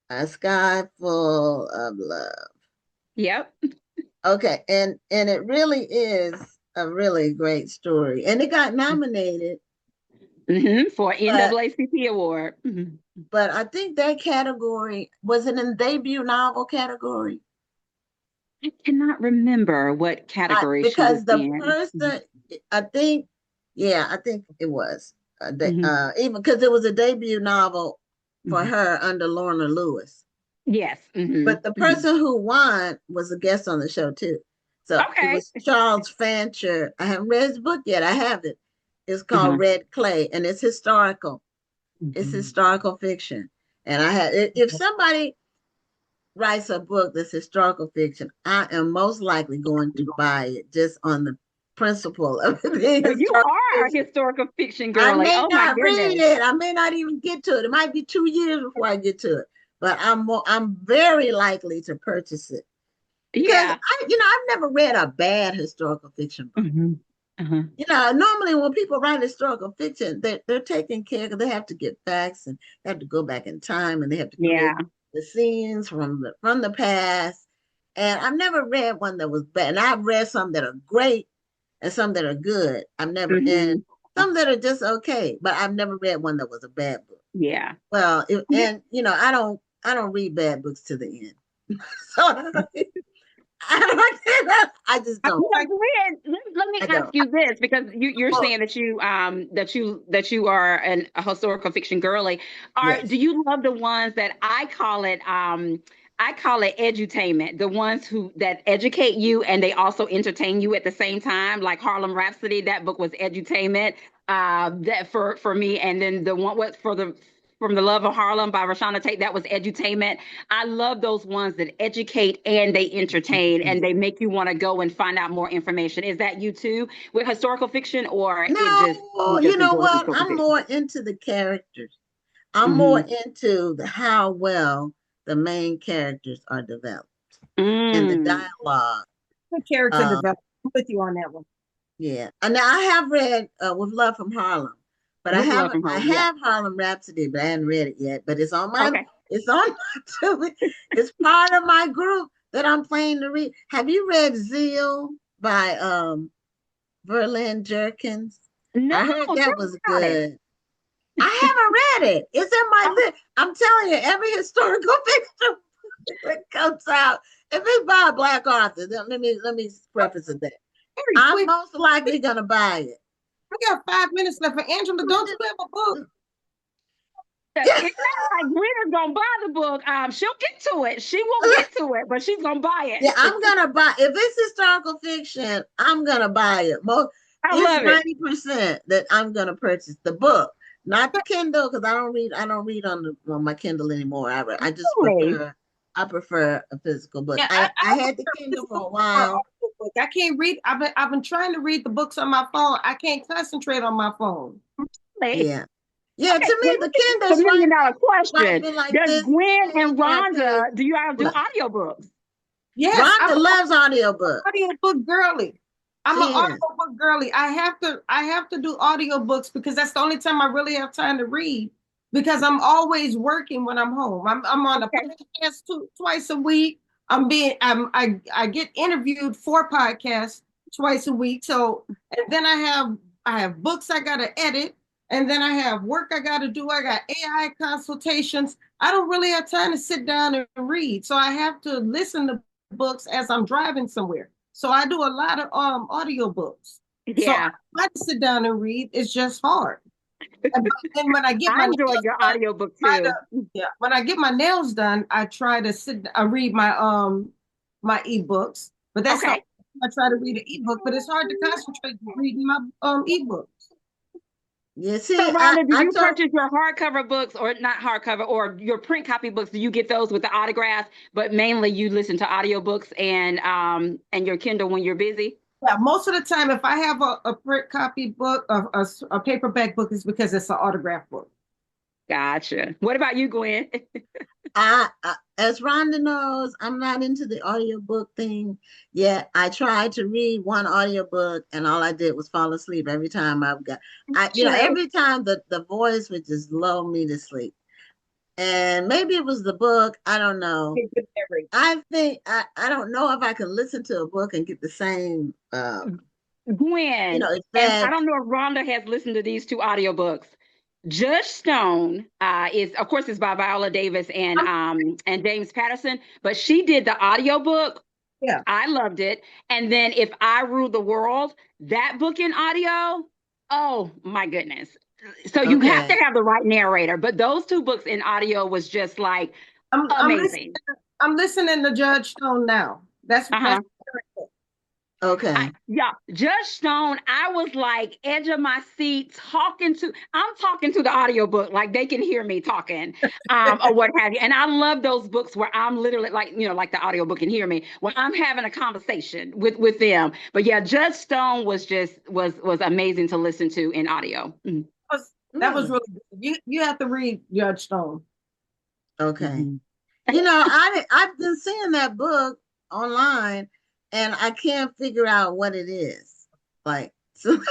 A Sky Full of Love. Yep. Okay, and it really is a really great story, and it got nominated for NAACP award. But I think that category was it in debut novel category. I cannot remember what category because the in. person, I think it was even because it was a debut novel for her under Lorna Lewis. Yes, but the person who won was a guest on the show too. So it was Charles Fancher. I haven't read his book yet. I have it. It's called Red Clay, and it's historical. It's historical fiction. And if somebody writes a book that's historical fiction, I am most likely going to buy it just on the principle of it being you are a historical fiction girl. I may not read it. I may not even get to it. It might be 2 years before I get to it. But I'm very likely to purchase it. Because I've never read a bad historical fiction book. You know, normally when people write historical fiction, they're taking care because they have to get facts and they have to go back in time and they have to create the scenes from the past. And I've never read one that was bad. And I've read some that are great and some that are good. I've never and some that are just okay, but I've never read one that was a bad book. Yeah. Well, and you know, I don't read bad books to the end. So I just don't. Let me ask you this, because you're saying that you are a historical fiction girly. Do you love the ones that I call it edutainment, the ones that educate you and they also entertain you at the same time, like Harlem Rhapsody? That book was edutainment that for me, and then the one From the Love of Harlem by Rashana Tate, that was edutainment. I love those ones that educate and they entertain and they make you want to go and find out more information. Is that you too with historical fiction, or no? You know what? I'm more into the characters. I'm more into how well the main characters are developed and the dialogue. The character development. I'm with you on that one. Yeah. And now I have read With Love from Harlem, but I With Love haven't. from I Home, yeah. have Harlem Rhapsody, but I haven't read it yet. But it's on my. Okay. It's on my. It's part of my group that I'm planning to read. Have you read Zeal by Verlin Jerkins? No, I heard tell me that was about it. good. I haven't read it. It's in my list. I'm telling you, every historical fiction that comes out, if it's by a Black author, then let me preface it that I'm most likely gonna buy it. I got 5 minutes left. For Angela, don't you have a book? It's not like Gwen's gonna buy the book. She'll get to it. She will get to it, but she's gonna buy it. Yeah, I'm gonna buy. If it's historical fiction, I'm gonna buy it. I love It's 90% that I'm gonna purchase the book, not the Kindle, because I don't read. I don't read on my Kindle anymore. I just Really? prefer. I prefer a physical book. Yeah, I had the Kindle for a while. I can't read. I've been trying to read the books on my phone. I can't concentrate on my phone. Yeah. Yeah, Okay, to me, the Kindle's $1 million right question. like Does this. Gwen and Podcast. Rhonda, do you all do audiobooks? Yes, Rhonda loves audiobooks. Audiobook girly. I'm She an audiobook girly. I have to do audiobooks because that's the only time I really have time to read, because I'm always working when I'm home. I'm on a podcast twice a week. I get interviewed for podcasts twice a week. So, and then I have books I gotta edit, and then I have work I gotta do. I got AI consultations. I don't really have time to sit down and read. So I have to listen to books as I'm driving somewhere. So I do a lot of audio books. Yeah. So I sit down and read. It's just hard. And then when I get I enjoy your audiobook too. When I get my nails done, I try to read my ebooks. But that's not, I try to read an ebook, but it's hard to concentrate reading my ebooks. Yeah, see, so Rhonda, do you purchase your hardcover books, or not hardcover, or your print copy books? Do you get those with the autographs? But mainly you listen to audiobooks and your Kindle when you're busy? Yeah, most of the time, if I have a print copy book, a paperback book, is because it's an autograph book. Gotcha. What about you, Gwen? As Rhonda knows, I'm not into the audiobook thing yet. I tried to read one audiobook and all I did was fall asleep every time every time the voice would just lull me to sleep. And maybe it was the book. I don't know. I think I don't know if I can listen to a book and get the same Gwen, and I don't know if Rhonda has listened to these two audiobooks. Judge Stone is, of course, it's by Viola Davis and James Patterson, but she did the audiobook. Yeah, I loved it. And then If I Rule the World, that book in audio, oh my goodness. So you have to have the right narrator, but those two books in audio was just like amazing. I'm listening to Judge Stone now. That's okay. Judge Stone, I was like edge of my seat I'm talking to the audiobook, like they can hear me talking, or what have you. And I love those books where I'm literally like the audiobook can hear me when I'm having a conversation with them. But yeah, Judge Stone was amazing to listen to in audio. That was really good. You have to read Judge Stone. Okay. I've been seeing that book online and I can't figure out what it is. Like, is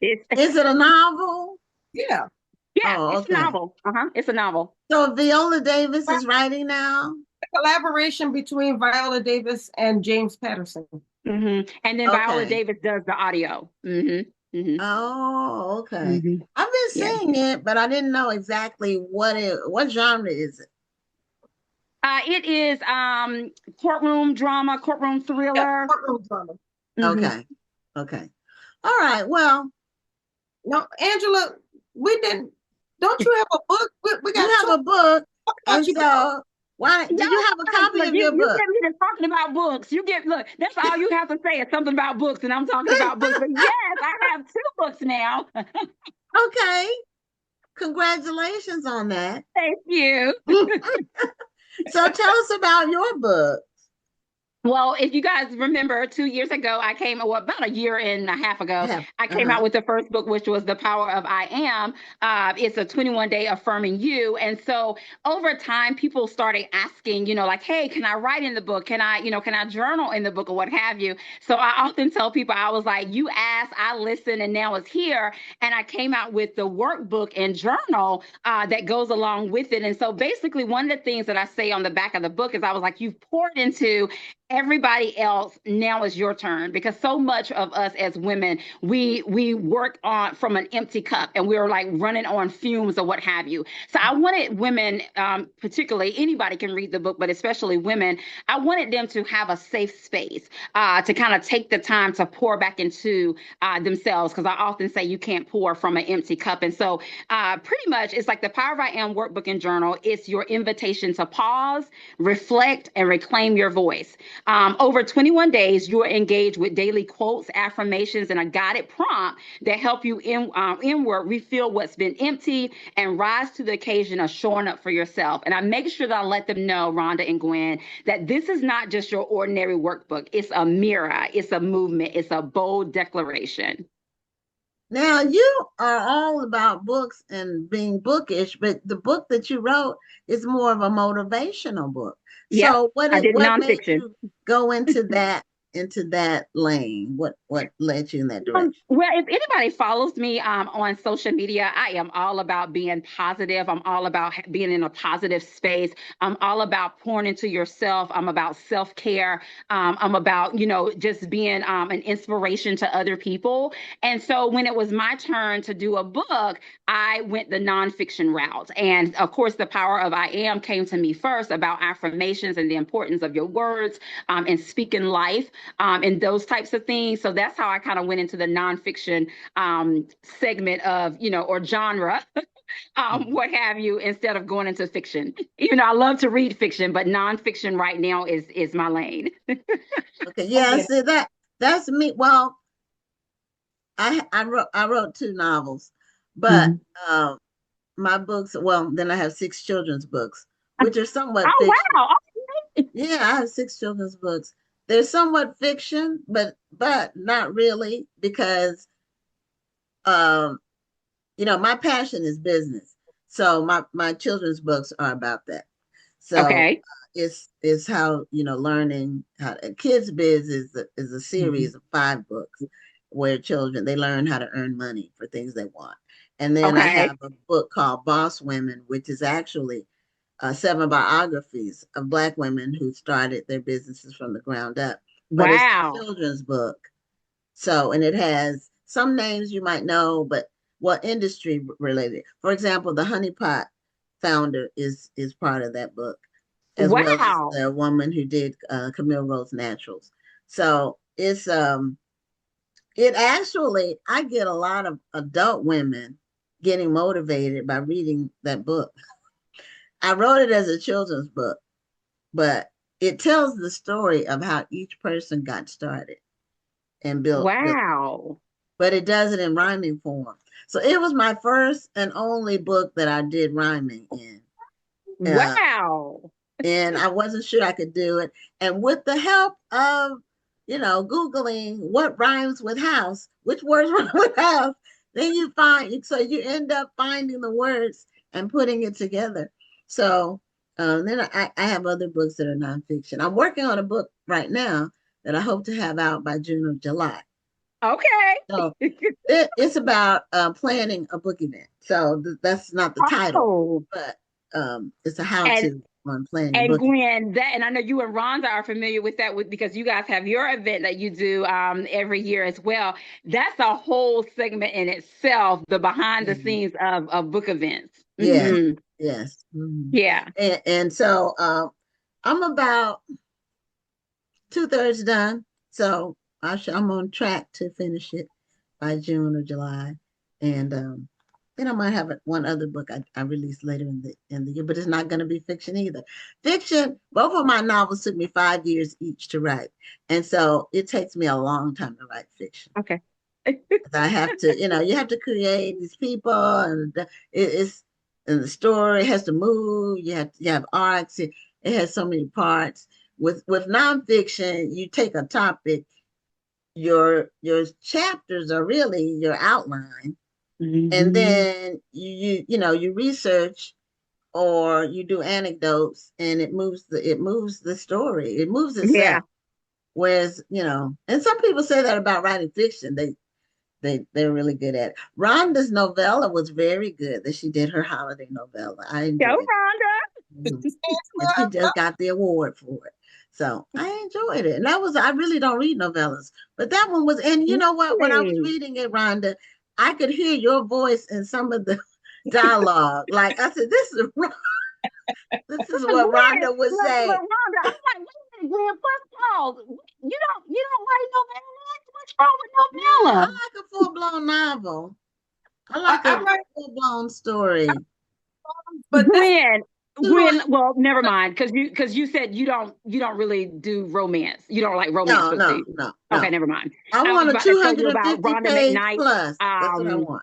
it a novel? Yeah. Yeah, it's a novel. It's a novel. So Viola Davis is writing now? A collaboration between Viola Davis and James Patterson. And then Viola Davis does the audio. Oh, okay. I've been seeing it, but I didn't know exactly what genre is it? It is courtroom drama, courtroom thriller. Yeah, courtroom drama. Okay. All right. Well, no, Angela, don't you have a book? We got you have a book. And so why do you have a copy of your book? You get me talking about books. Look, that's all you have to say is something about books, and I'm talking about books. But yes, I have 2 books now. Okay. Congratulations on that. Thank you. So tell us about your book. Well, if you guys remember, 2 years ago, about a year and a half ago, I came out with the first book, which was The Power of I Am. It's a 21-day affirming you. And so over time, people started asking, like, hey, can I write in the book? Can I journal in the book or what have you? So I often tell people, I was like, you asked, I listened, and now it's here. And I came out with the workbook and journal that goes along with it. And so basically, one of the things that I say on the back of the book is I was like, you've poured into everybody else, now is your turn, because so much of us as women, we work on from an empty cup, and we're like running on fumes or what have you. So I wanted women, particularly, anybody can read the book, but especially women, I wanted them to have a safe space to kind of take the time to pour back into themselves, because I often say you can't pour from an empty cup. And so pretty much it's like the Power of I Am workbook and journal. It's your invitation to pause, reflect, and reclaim your voice. Over 21 days, you are engaged with daily quotes, affirmations, and a guided prompt that help you inward refill what's been empty and rise to the occasion of showing up for yourself. And I make sure that I let them know, Rhonda and Gwen, that this is not just your ordinary workbook. It's a mirror, it's a movement, it's a bold declaration. Now, you are all about books and being bookish, but the book that you wrote is more of a motivational book. Yep, So what I did made nonfiction. you go into that lane? What led you in that direction? Well, if anybody follows me on social media, I am all about being positive. I'm all about being in a positive space. I'm all about pouring into yourself. I'm about self-care. I'm about, just being an inspiration to other people. And so when it was my turn to do a book, I went the nonfiction route. And of course, The Power of I Am came to me first, about affirmations and the importance of your words and speaking life and those types of things. So that's how I kind of went into the nonfiction segment of, or genre, what have you, instead of going into fiction. Even though I love to read fiction, but nonfiction right now is my lane. Okay, yeah, see that's me. Well, I wrote 2 novels, but my books, well, then I have 6 children's books, which are somewhat fiction. Wow. Yeah, I have 6 children's books. They're somewhat fiction, but not really, because my passion is business. So my children's books are about that. So okay. It's how, learning how Kids Biz is a series of 5 books where children, they learn how to earn money for things they want. And then I have a book called Boss Women, which is actually 7 biographies of Black women who started their businesses from the ground up. But it's a children's book. So, and it has some names you might know, but industry related. For example, the Honey Pot founder is part of that book, as well as the woman who did Camille Rose Naturals. So it's it actually, I get a lot of adult women getting motivated by reading that book. I wrote it as a children's book, but it tells the story of how each person got started and built. Wow. But it does it in rhyming form. So it was my first and only book that I did rhyming in. Wow. And I wasn't sure I could do it. And with the help of, Googling what rhymes with house, which words rhyme with house, then you end up finding the words and putting it together. So then I have other books that are nonfiction. I'm working on a book right now that I hope to have out by June or July. Okay. So it's about planning a book event. So that's not the title, but it's a how-to on planning a book event. And I know you and Rhonda are familiar with that because you guys have your event that you do every year as well. That's a whole segment in itself, the behind the scenes of book events. Yes. Mm-hmm. Yes. Mm-hmm. Yeah. And so I'm about 2/3 done. So I'm on track to finish it by June or July. And then I might have one other book I release later in the year, but it's not going to be fiction either. Fiction, both of my novels took me 5 years each to write. And so it takes me a long time to write fiction. Okay. I have to, you have to create these people, and and the story has to move. You have arcs. It has so many parts. with nonfiction, you take a topic, your chapters are really your outline, and then you research or you do anecdotes, and it moves the story, it moves itself. Yeah. Whereas, and some people say that about writing fiction. They're really good at it. Rhonda's novella was very good, that she did her holiday novella. I enjoyed Go, it. Rhonda. And she just got the award for it. So I enjoyed it. And I really don't read novellas, but that one was, and you know what? When I was reading it, Rhonda, I could hear your voice in some of the dialogue. Like I said, this is what Rhonda would say. Rhonda, I'm like, wait a minute, Glenn, pause. You don't write novellas? What's wrong with novella? I like a full-blown novel. I like a full-blown story. But Gwen, well, never mind, because you said you don't really do romance. You don't like romance. No. Okay, never mind. I want a 250 page plus. That's what I want.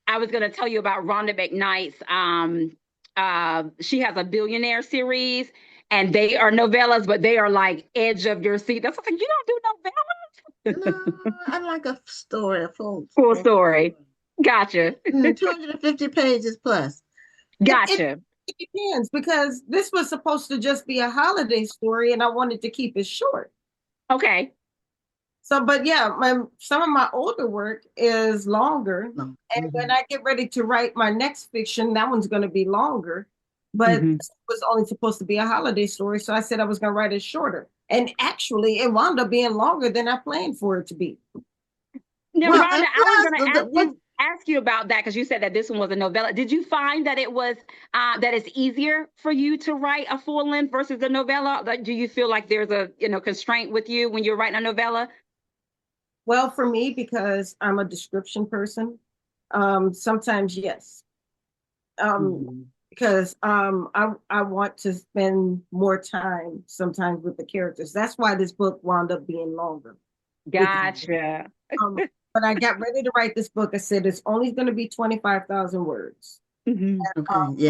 I was going to tell you about Rhonda McKnight's. She has a Billionaire series, and they are novellas, but they are like edge of your seat. That's like, you don't do novellas. No, I like a story, a full story. Gotcha. 250 pages plus. Gotcha. It depends, because this was supposed to just be a holiday story, and I wanted to keep it short. Okay. So, but yeah, some of my older work is longer. And when I get ready to write my next fiction, that one's going to be longer. But it was only supposed to be a holiday story. So I said I was going to write it shorter. And actually, it wound up being longer than I planned for it to be. Now, Rhonda, I was going to ask you about that, because you said that this one was a novella. Did you find that it was that it's easier for you to write a full length versus a novella? Do you feel like there's a constraint with you when you're writing a novella? Well, for me, because I'm a description person, sometimes yes. Because I want to spend more time sometimes with the characters. That's why this book wound up being longer. Gotcha. But I got ready to write this book. I said it's only going to be 25,000 words. And, I went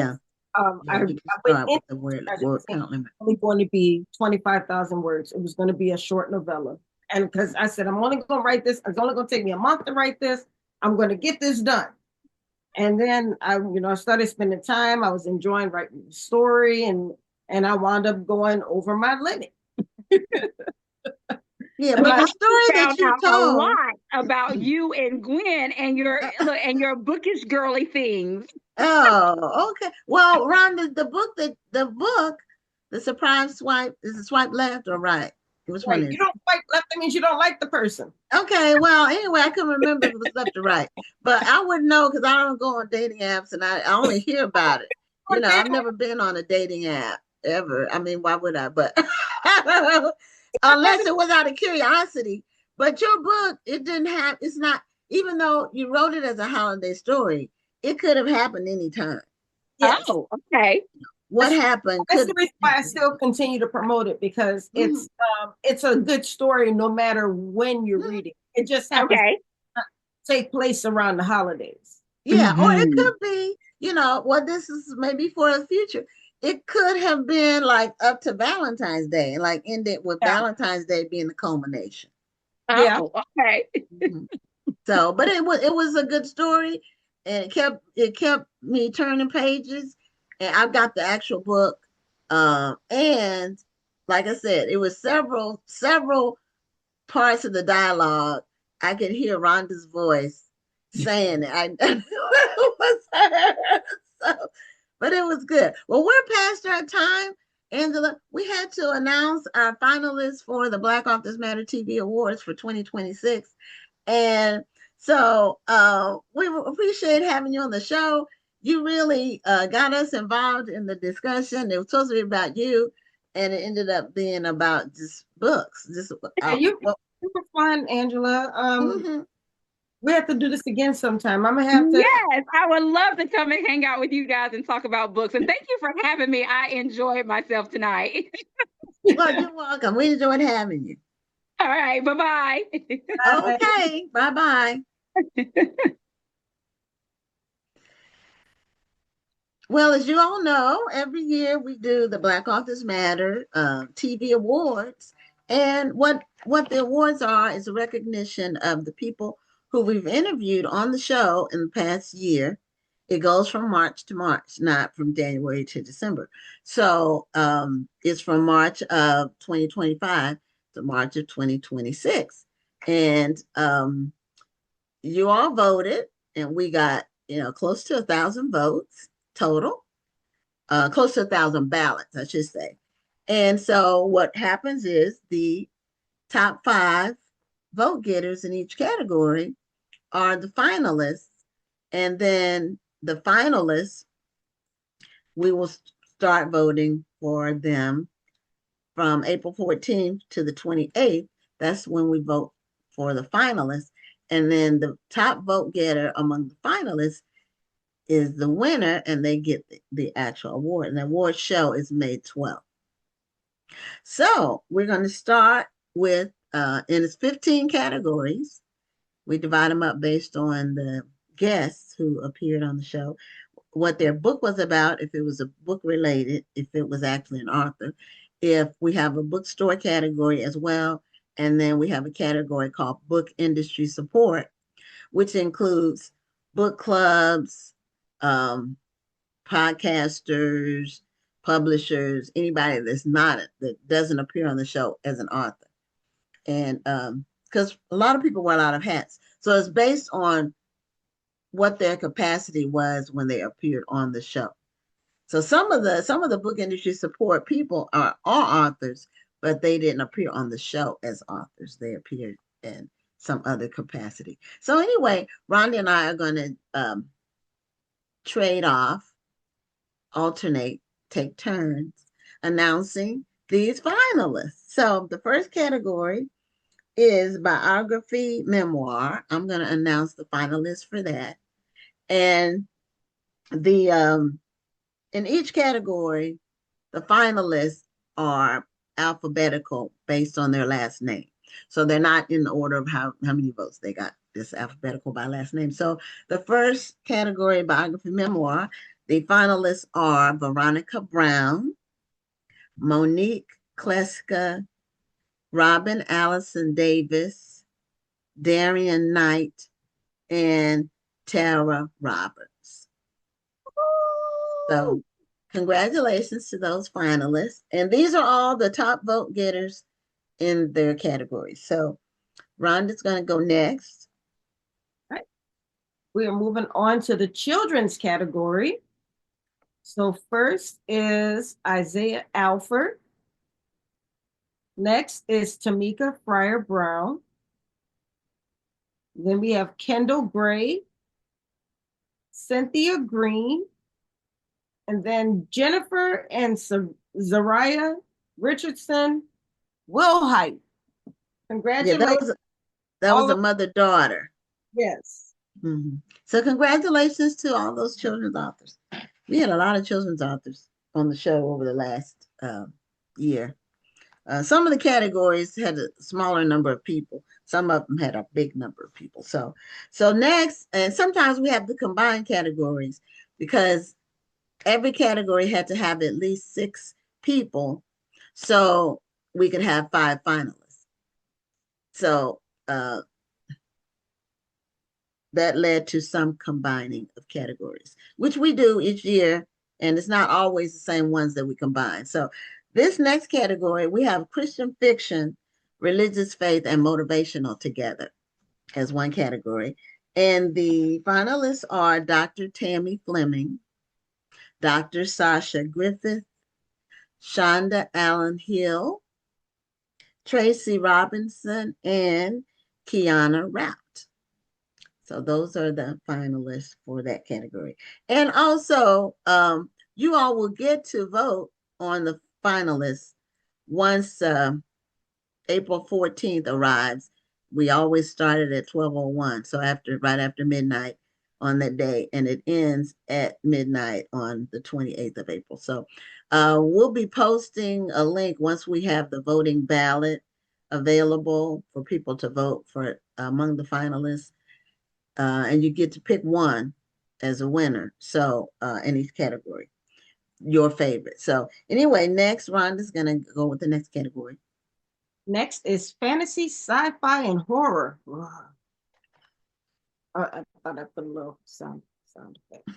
into the word count limit. Only going to be 25,000 words. It was going to be a short novella. And because I said, I'm only going to write this. It's only going to take me a month to write this. I'm going to get this done. And then I started spending time. I was enjoying writing the story, and I wound up going over my limit. Yeah, but the story that you told a lot about you and Gwen and your bookish girly things. Oh, okay. Well, Rhonda, the book, the surprise swipe, is it swipe left or right? It was right. You don't swipe left, that means you don't like the person. Okay, well, anyway, I couldn't remember if it was left or right, but I wouldn't know because I don't go on dating apps, and I only hear about it. I've never been on a dating app ever. I mean, why would I? But unless it was out of curiosity. But your book, it's not, even though you wrote it as a holiday story, it could have happened anytime. Yes. Oh, okay. What happened? That's the reason why I still continue to promote it, because it's a good story no matter when you're reading. It just happens to take place around the holidays. Yeah, or it could be, this is maybe for the future. It could have been like up to Valentine's Day, like ended with Valentine's Day being the culmination. Oh, okay. So, but it was a good story, and it kept me turning pages. And I've got the actual book, and like I said, it was several parts of the dialogue. I could hear Rhonda's voice saying it. I it was her. So, but it was good. Well, we're past our time, Angela. We had to announce our finalists for the Black Authors Matter TV Awards for 2026, and so we appreciate having you on the show. You really got us involved in the discussion. It was supposed to be about you, and it ended up being about just books. You were fun, Angela. We have to do this again sometime. I'm gonna have to. Yes, I would love to come and hang out with you guys and talk about books. And thank you for having me. I enjoyed myself tonight. Well, you're welcome. We enjoyed having you. All right, bye-bye. Okay, bye-bye. Well, as you all know, every year we do the Black Authors Matter TV Awards. And what the awards are is a recognition of the people who we've interviewed on the show in the past year. It goes from March to March, not from January to December. So it's from March of 2025 to March of 2026. And you all voted, and we got, close to 1,000 votes total, close to 1,000 ballots, I should say. And so what happens is the top 5 vote getters in each category are the finalists. And then the finalists, we will start voting for them from April 14th to the 28th. That's when we vote for the finalists. And then the top vote getter among the finalists is the winner, and they get the actual award. And the award show is May 12th. So we're going to start with, and it's 15 categories. We divide them up based on the guests who appeared on the show, what their book was about, if it was a book related, if it was actually an author, if we have a bookstore category as well. And then we have a category called book industry support, which includes book clubs, podcasters, publishers, anybody that doesn't appear on the show as an author. And because a lot of people wear a lot of hats. So it's based on what their capacity was when they appeared on the show. So some of the book industry support people are authors, but they didn't appear on the show as authors. They appeared in some other capacity. So anyway, Rhonda and I are going to trade off, alternate, take turns announcing these finalists. So the first category is biography memoir. I'm going to announce the finalists for that. And the in each category, the finalists are alphabetical based on their last name. So they're not in the order of how many votes they got. It's alphabetical by last name. So the first category, biography memoir, the finalists are Veronica Brown, Monique Kleska, Robin Allison Davis, Darian Knight, and Tara Roberts. So congratulations to those finalists. And these are all the top vote getters in their categories. So Rhonda's going to go next. All right. We are moving on to the children's category. So first is Isaiah Alford. Next is Tamika Fryer Brown. Then we have Kendall Gray, Cynthia Green, and then Jennifer and Zariah Richardson Wilhite. Congratulations. Yeah, that was a mother-daughter. Yes. Mm-hmm. So congratulations to all those children's authors. We had a lot of children's authors on the show over the last year. Some of the categories had a smaller number of people. Some of them had a big number of people. So next, and sometimes we have the combined categories because every category had to have at least 6 people so we could have 5 finalists. So that led to some combining of categories, which we do each year, and it's not always the same ones that we combine. So this next category, we have Christian fiction, religious faith, and motivational together as one category. And the finalists are Dr. Tammy Fleming, Dr. Sasha Griffith, Shonda Allen Hill, Tracy Robinson, and Kiana Rout. So those are the finalists for that category. And also, you all will get to vote on the finalists once April 14th arrives. We always started at 12:01, so right after midnight on that day, and it ends at midnight on the 28th of April. So we'll be posting a link once we have the voting ballot available for people to vote for among the finalists. And you get to pick one as a winner. So in each category, your favorite. So anyway, next Rhonda's gonna go with the next category. Next is fantasy, sci-fi, and horror. I thought I put a little sound effect.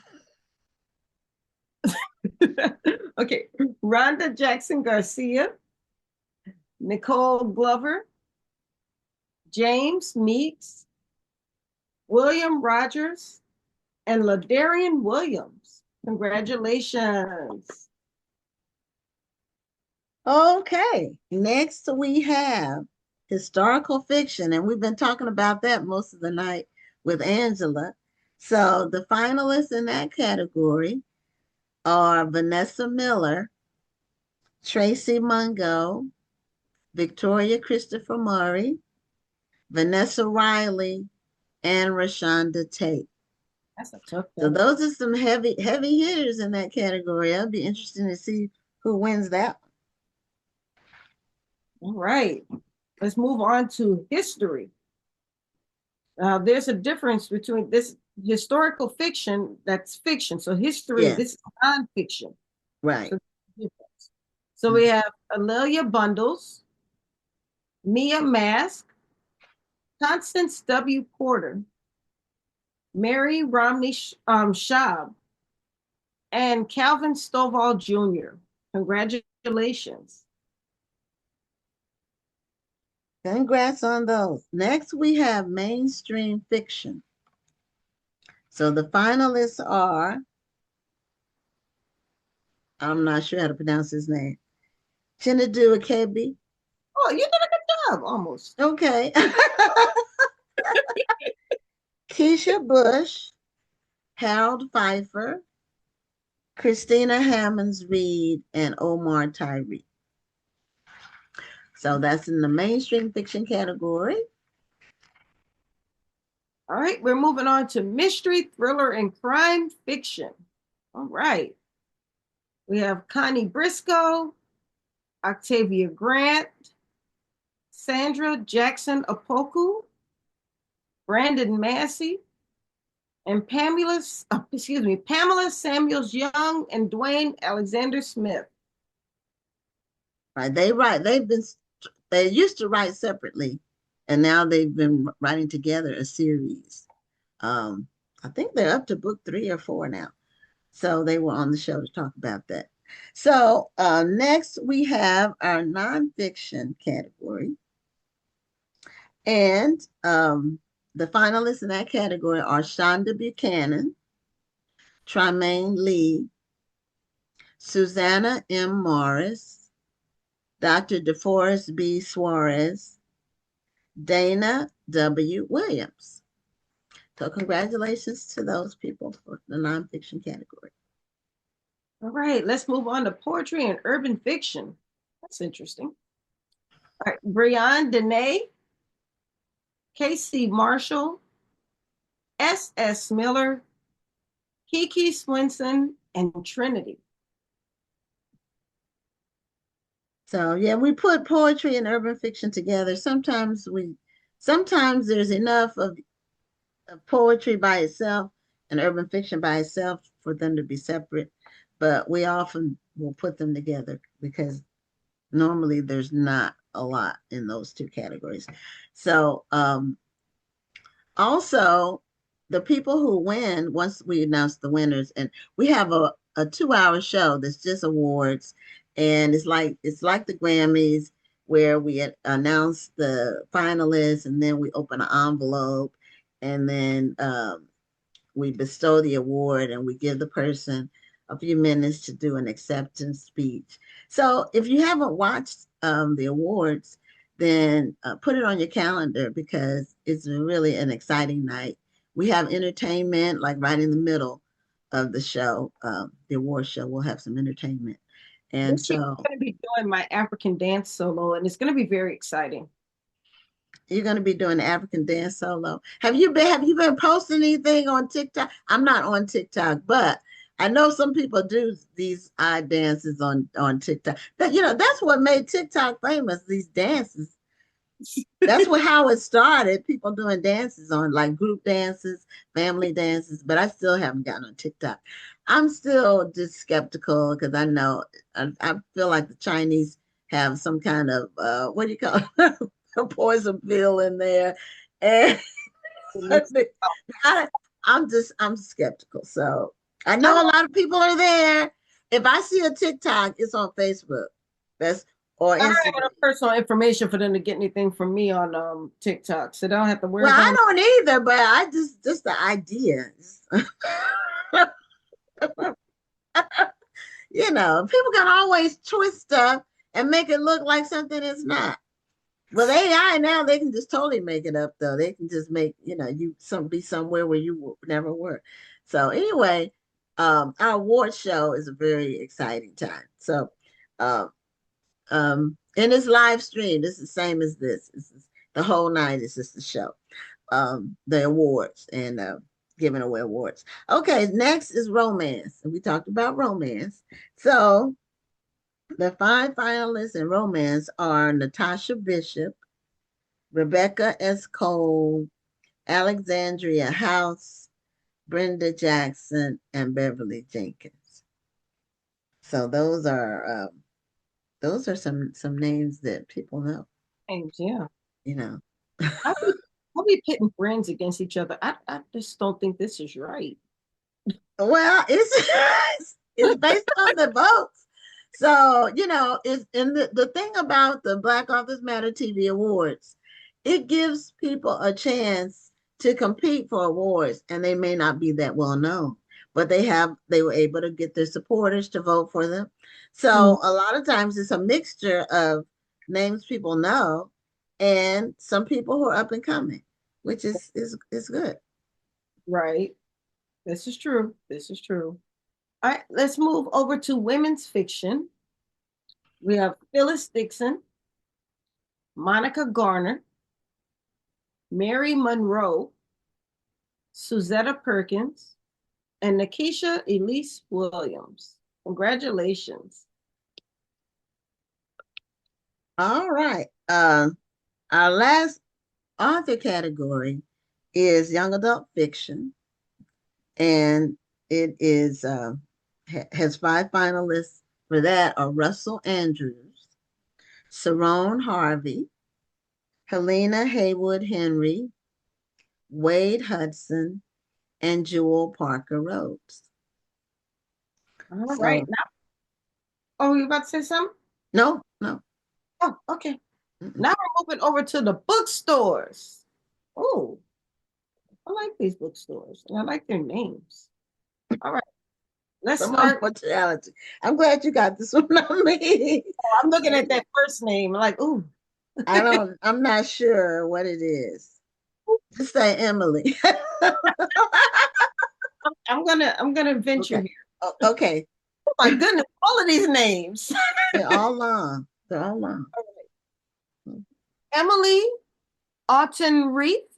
Okay, Rhonda Jackson Garcia, Nicole Glover, James Meeks, William Rogers, and Ladarian Williams. Congratulations. Okay, next we have historical fiction, and we've been talking about that most of the night with Angela. So the finalists in that category are Vanessa Miller, Tracy Mungo, Victoria Christopher Murray, Vanessa Riley, and Rashonda Tate. That's a tough So one. those are some heavy hitters in that category. It'll be interesting to see who wins that one. All right, let's move on to history. There's a difference between this historical fiction, that's fiction. So history, yes. This is nonfiction. Right. So we have Amelia Bundles, Mia Mask, Constance W. Porter, Mary Romney Schaub, and Calvin Stovall Jr. Congratulations. Congrats on those. Next, we have mainstream fiction. So the finalists are, I'm not sure how to pronounce his name, Chinedu Akebe. Oh, you did a good job, almost. Okay. Keisha Bush, Harold Pfeiffer, Christina Hammonds Reed, and Omar Tyree. So that's in the mainstream fiction category. All right, we're moving on to mystery, thriller, and crime fiction. All right. We have Connie Briscoe, Octavia Grant, Sandra Jackson Apoku, Brandon Massey, and Pamela Samuels Young and Dwayne Alexander Smith. Right, they used to write separately, and now they've been writing together a series. I think they're up to book 3 or 4 now. So they were on the show to talk about that. So next we have our nonfiction category. And the finalists in that category are Shonda Buchanan, Tremaine Lee, Susanna M. Morris, Dr. DeForest B. Suarez, Dana W. Williams. So congratulations to those people for the nonfiction category. All right, let's move on to poetry and urban fiction. That's interesting. All right, Breon Dene, K.C. Marshall, S.S. Miller, Kiki Swinson, and Trinity. So yeah, we put poetry and urban fiction together. Sometimes there's enough of poetry by itself and urban fiction by itself for them to be separate, but we often will put them together because normally there's not a lot in those two categories. So also the people who win, once we announce the winners, and we have a 2-hour show that's just awards, and it's like the Grammys where we announce the finalists and then we open an envelope and then we bestow the award and we give the person a few minutes to do an acceptance speech. So if you haven't watched the awards, then put it on your calendar because it's really an exciting night. We have entertainment like right in the middle of the show, the award show. We'll have some entertainment. And so I'm going to be doing my African dance solo, and it's going to be very exciting. You're going to be doing the African dance solo. Have you been posting anything on TikTok? I'm not on TikTok, but I know some people do these odd dances on TikTok. That's what made TikTok famous, these dances. That's how it started. People doing dances on like group dances, family dances, but I still haven't gotten on TikTok. I'm still just skeptical because I know I feel like the Chinese have some kind of what do you call it? A poison pill in there, and I'm skeptical. So I know a lot of people are there. If I see a TikTok, it's on Facebook. That's or I don't have Instagram. enough personal information for them to get anything from me on TikTok, so they don't have to worry Well, about I don't either, but I just the idea. You know, people can always twist stuff and make it look like something it's not. With AI now, they can just totally make it up though. They can just make, you know, you be somewhere where you never were. So anyway, our award show is a very exciting time. So and it's live stream. It's the same as this. The whole night is just the show. The awards and giving away awards. Okay, next is romance. And we talked about romance. So the 5 finalists in romance are Natasha Bishop, Rebecca S. Cole, Alexandria House, Brenda Jackson, and Beverly Jenkins. So those are some names that people know. names. Yeah, You know. I'll be pitting friends against each other. I just don't think this is right. Well, it's based on the votes. So, you know, it's and the thing about the Black Authors Matter TV Awards, it gives people a chance to compete for awards, and they may not be that well known, but they were able to get their supporters to vote for them. So a lot of times it's a mixture of names people know and some people who are up and coming, which is good. Right. This is true. This is true. All right, let's move over to women's fiction. We have Phyllis Dixon, Monica Garner, Mary Monroe, Suzetta Perkins, and Nakisha Elise Williams. Congratulations. All right. Our last author category is young adult fiction, and it is has 5 finalists for that are Russell Andrews, Sarone Harvey, Helena Haywood Henry, Wade Hudson, and Jewel Parker Rhodes. All right. Now, oh, you about to say something? No. Oh, okay. Now we're moving over to the bookstores. Oh, I like these bookstores, and I like their names. All right. Let's start. I'm glad you got this one on me. Oh, I'm looking at that first name, like, ooh. I'm not sure what it is. Just say Emily. I'm gonna venture here. Okay. Oh my goodness, all of these names. They're all long. All right. Emily Autenreith,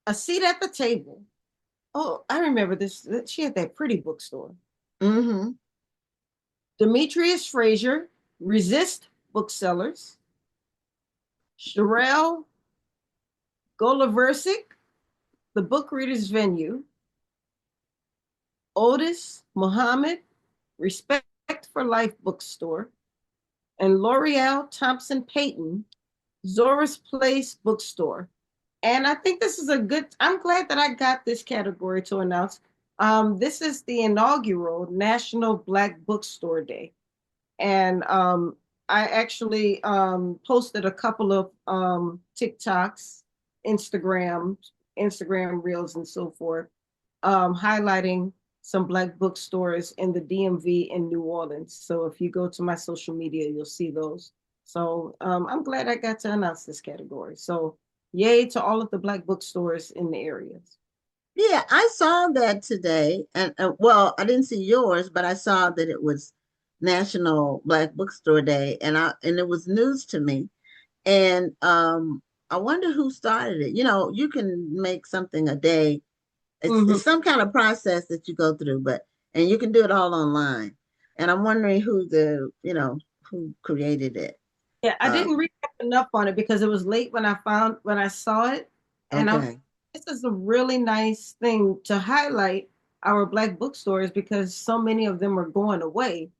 A Seat at the Table. Oh, I remember this. She had that pretty bookstore. Mm-hmm. Demetrius Frazier, Resist Booksellers. Sherelle Goloversik, The Book Readers Venue. Otis Muhammad, Respect for Life Bookstore. And L'Oreal Thompson Payton, Zora's Place Bookstore. And I think this is I'm glad that I got this category to announce. This is the inaugural National Black Bookstore Day. And I actually posted a couple of TikToks, Instagram Reels and so forth, highlighting some Black bookstores in the DMV in New Orleans. So if you go to my social media, you'll see those. So I'm glad I got to announce this category. So yay to all of the Black bookstores in the areas. Yeah, I saw that today. And well, I didn't see yours, but I saw that it was National Black Bookstore Day, and it was news to me. And I wonder who started it. You know, you can make something a day. It's some kind of process that you go through, and you can do it all online. And I'm wondering who created it. Yeah, I didn't read enough on it because it was late when I saw it. And Okay. this is a really nice thing to highlight our Black bookstores because so many of them are going away.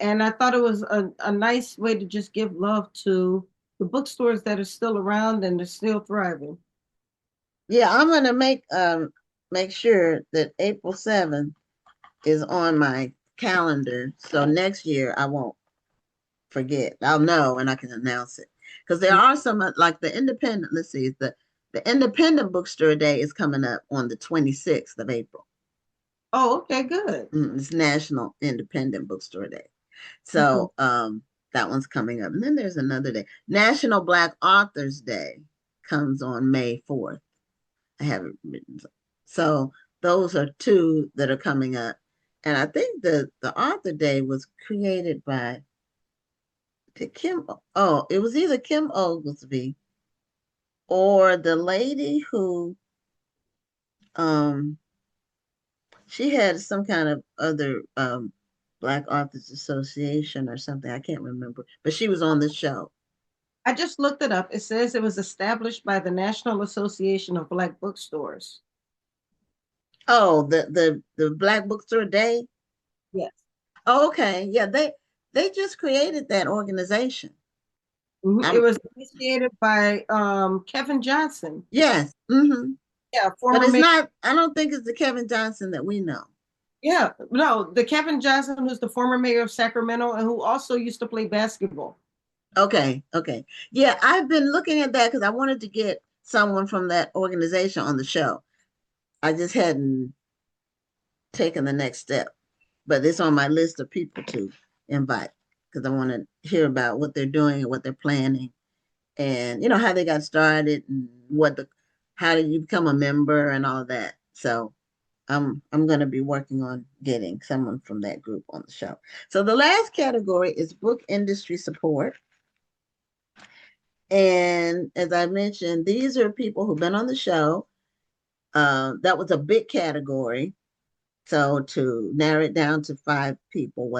And I thought it was a nice way to just give love to the bookstores that are still around and they're still thriving. Yeah, I'm gonna make sure that April 7th is on my calendar. So next year I won't forget. I'll know and I can announce it. Because there are some like the independent, let's see, the independent bookstore day is coming up on the 26th of April. Oh, okay, good. It's National Independent Bookstore Day. So that one's coming up. And then there's another day. National Black Authors Day comes on May 4th. I haven't written. So those are two that are coming up. And I think the author day was created by it was either Kim Oglesby or the lady who she had some kind of other Black Authors Association or something. I can't remember, but she was on the show. I just looked it up. It says it was established by the National Association of Black Bookstores. Oh, the Black Bookstore Day? Yes. Oh, okay. Yeah, they just created that organization. It was initiated by Kevin Johnson. Yes. Mm-hmm. Yeah, but it's not, I don't think it's the Kevin Johnson that we know. Yeah, no, the Kevin Johnson who's the former mayor of Sacramento and who also used to play basketball. Okay. Yeah, I've been looking at that because I wanted to get someone from that organization on the show. I just hadn't taken the next step, but it's on my list of people to invite because I want to hear about what they're doing and what they're planning and how they got started and how did you become a member and all that. So I'm going to be working on getting someone from that group on the show. So the last category is book industry support. And as I mentioned, these are people who've been on the show. That was a big category. So to narrow it down to 5 people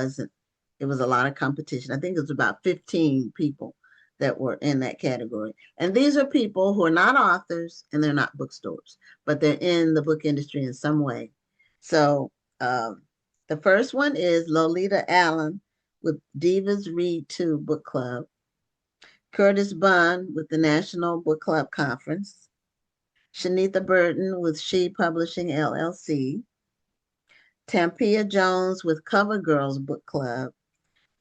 it was a lot of competition. I think it was about 15 people that were in that category. And these are people who are not authors and they're not bookstores, but they're in the book industry in some way. So the first one is Lolita Allen with Divas Read 2 Book Club. Curtis Bunn with the National Book Club Conference. Shanitha Burton with She Publishing LLC. Tampia Jones with Cover Girls Book Club.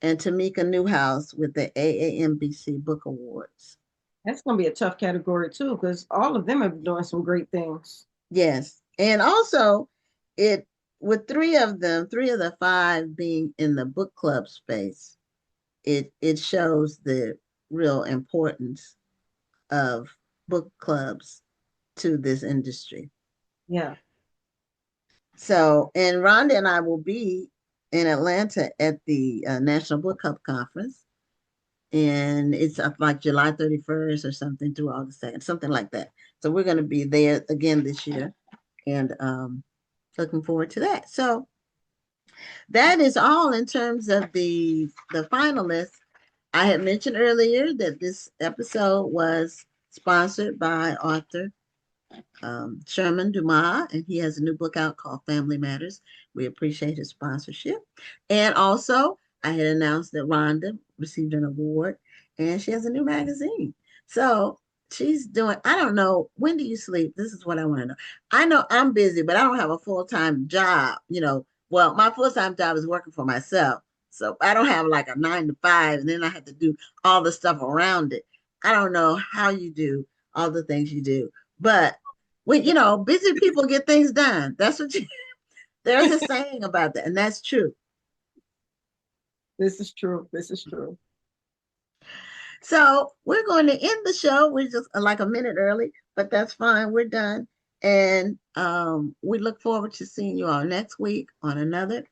And Tamika Newhouse with the AAMBC Book Awards. That's going to be a tough category too, because all of them have been doing some great things. Yes. And also with 3 of the 5 being in the book club space, it shows the real importance of book clubs to this industry. Yeah. So, and Rhonda and I will be in Atlanta at the National Book Club Conference. And it's up like July 31st or something through August 2nd, something like that. So we're going to be there again this year and looking forward to that. So that is all in terms of the finalists. I had mentioned earlier that this episode was sponsored by author Sherman Dumas, and he has a new book out called Family Matters. We appreciate his sponsorship. And also, I had announced that Rhonda received an award, and she has a new magazine. So she's doing, I don't know, when do you sleep? This is what I want to know. I know I'm busy, but I don't have a full-time job. Well, my full-time job is working for myself. So I don't have like a 9 to 5, and then I have to do all the stuff around it. I don't know how you do all the things you do, but when busy people get things done. That's what there's a saying about that, and that's true. This is true. So we're going to end the show. We're just like a minute early, but that's fine. We're done. And we look forward to seeing you all next week on another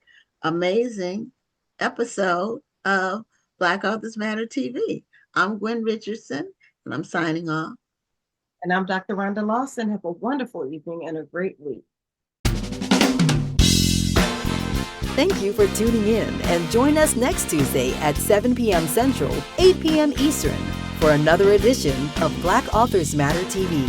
amazing episode of Black Authors Matter TV. I'm Gwen Richardson, and I'm signing off. And I'm Dr. Rhonda Lawson. Have a wonderful evening and a great week. Thank you for tuning in, and join us next Tuesday at 7 p.m. Central, 8 p.m. Eastern for another edition of Black Authors Matter TV.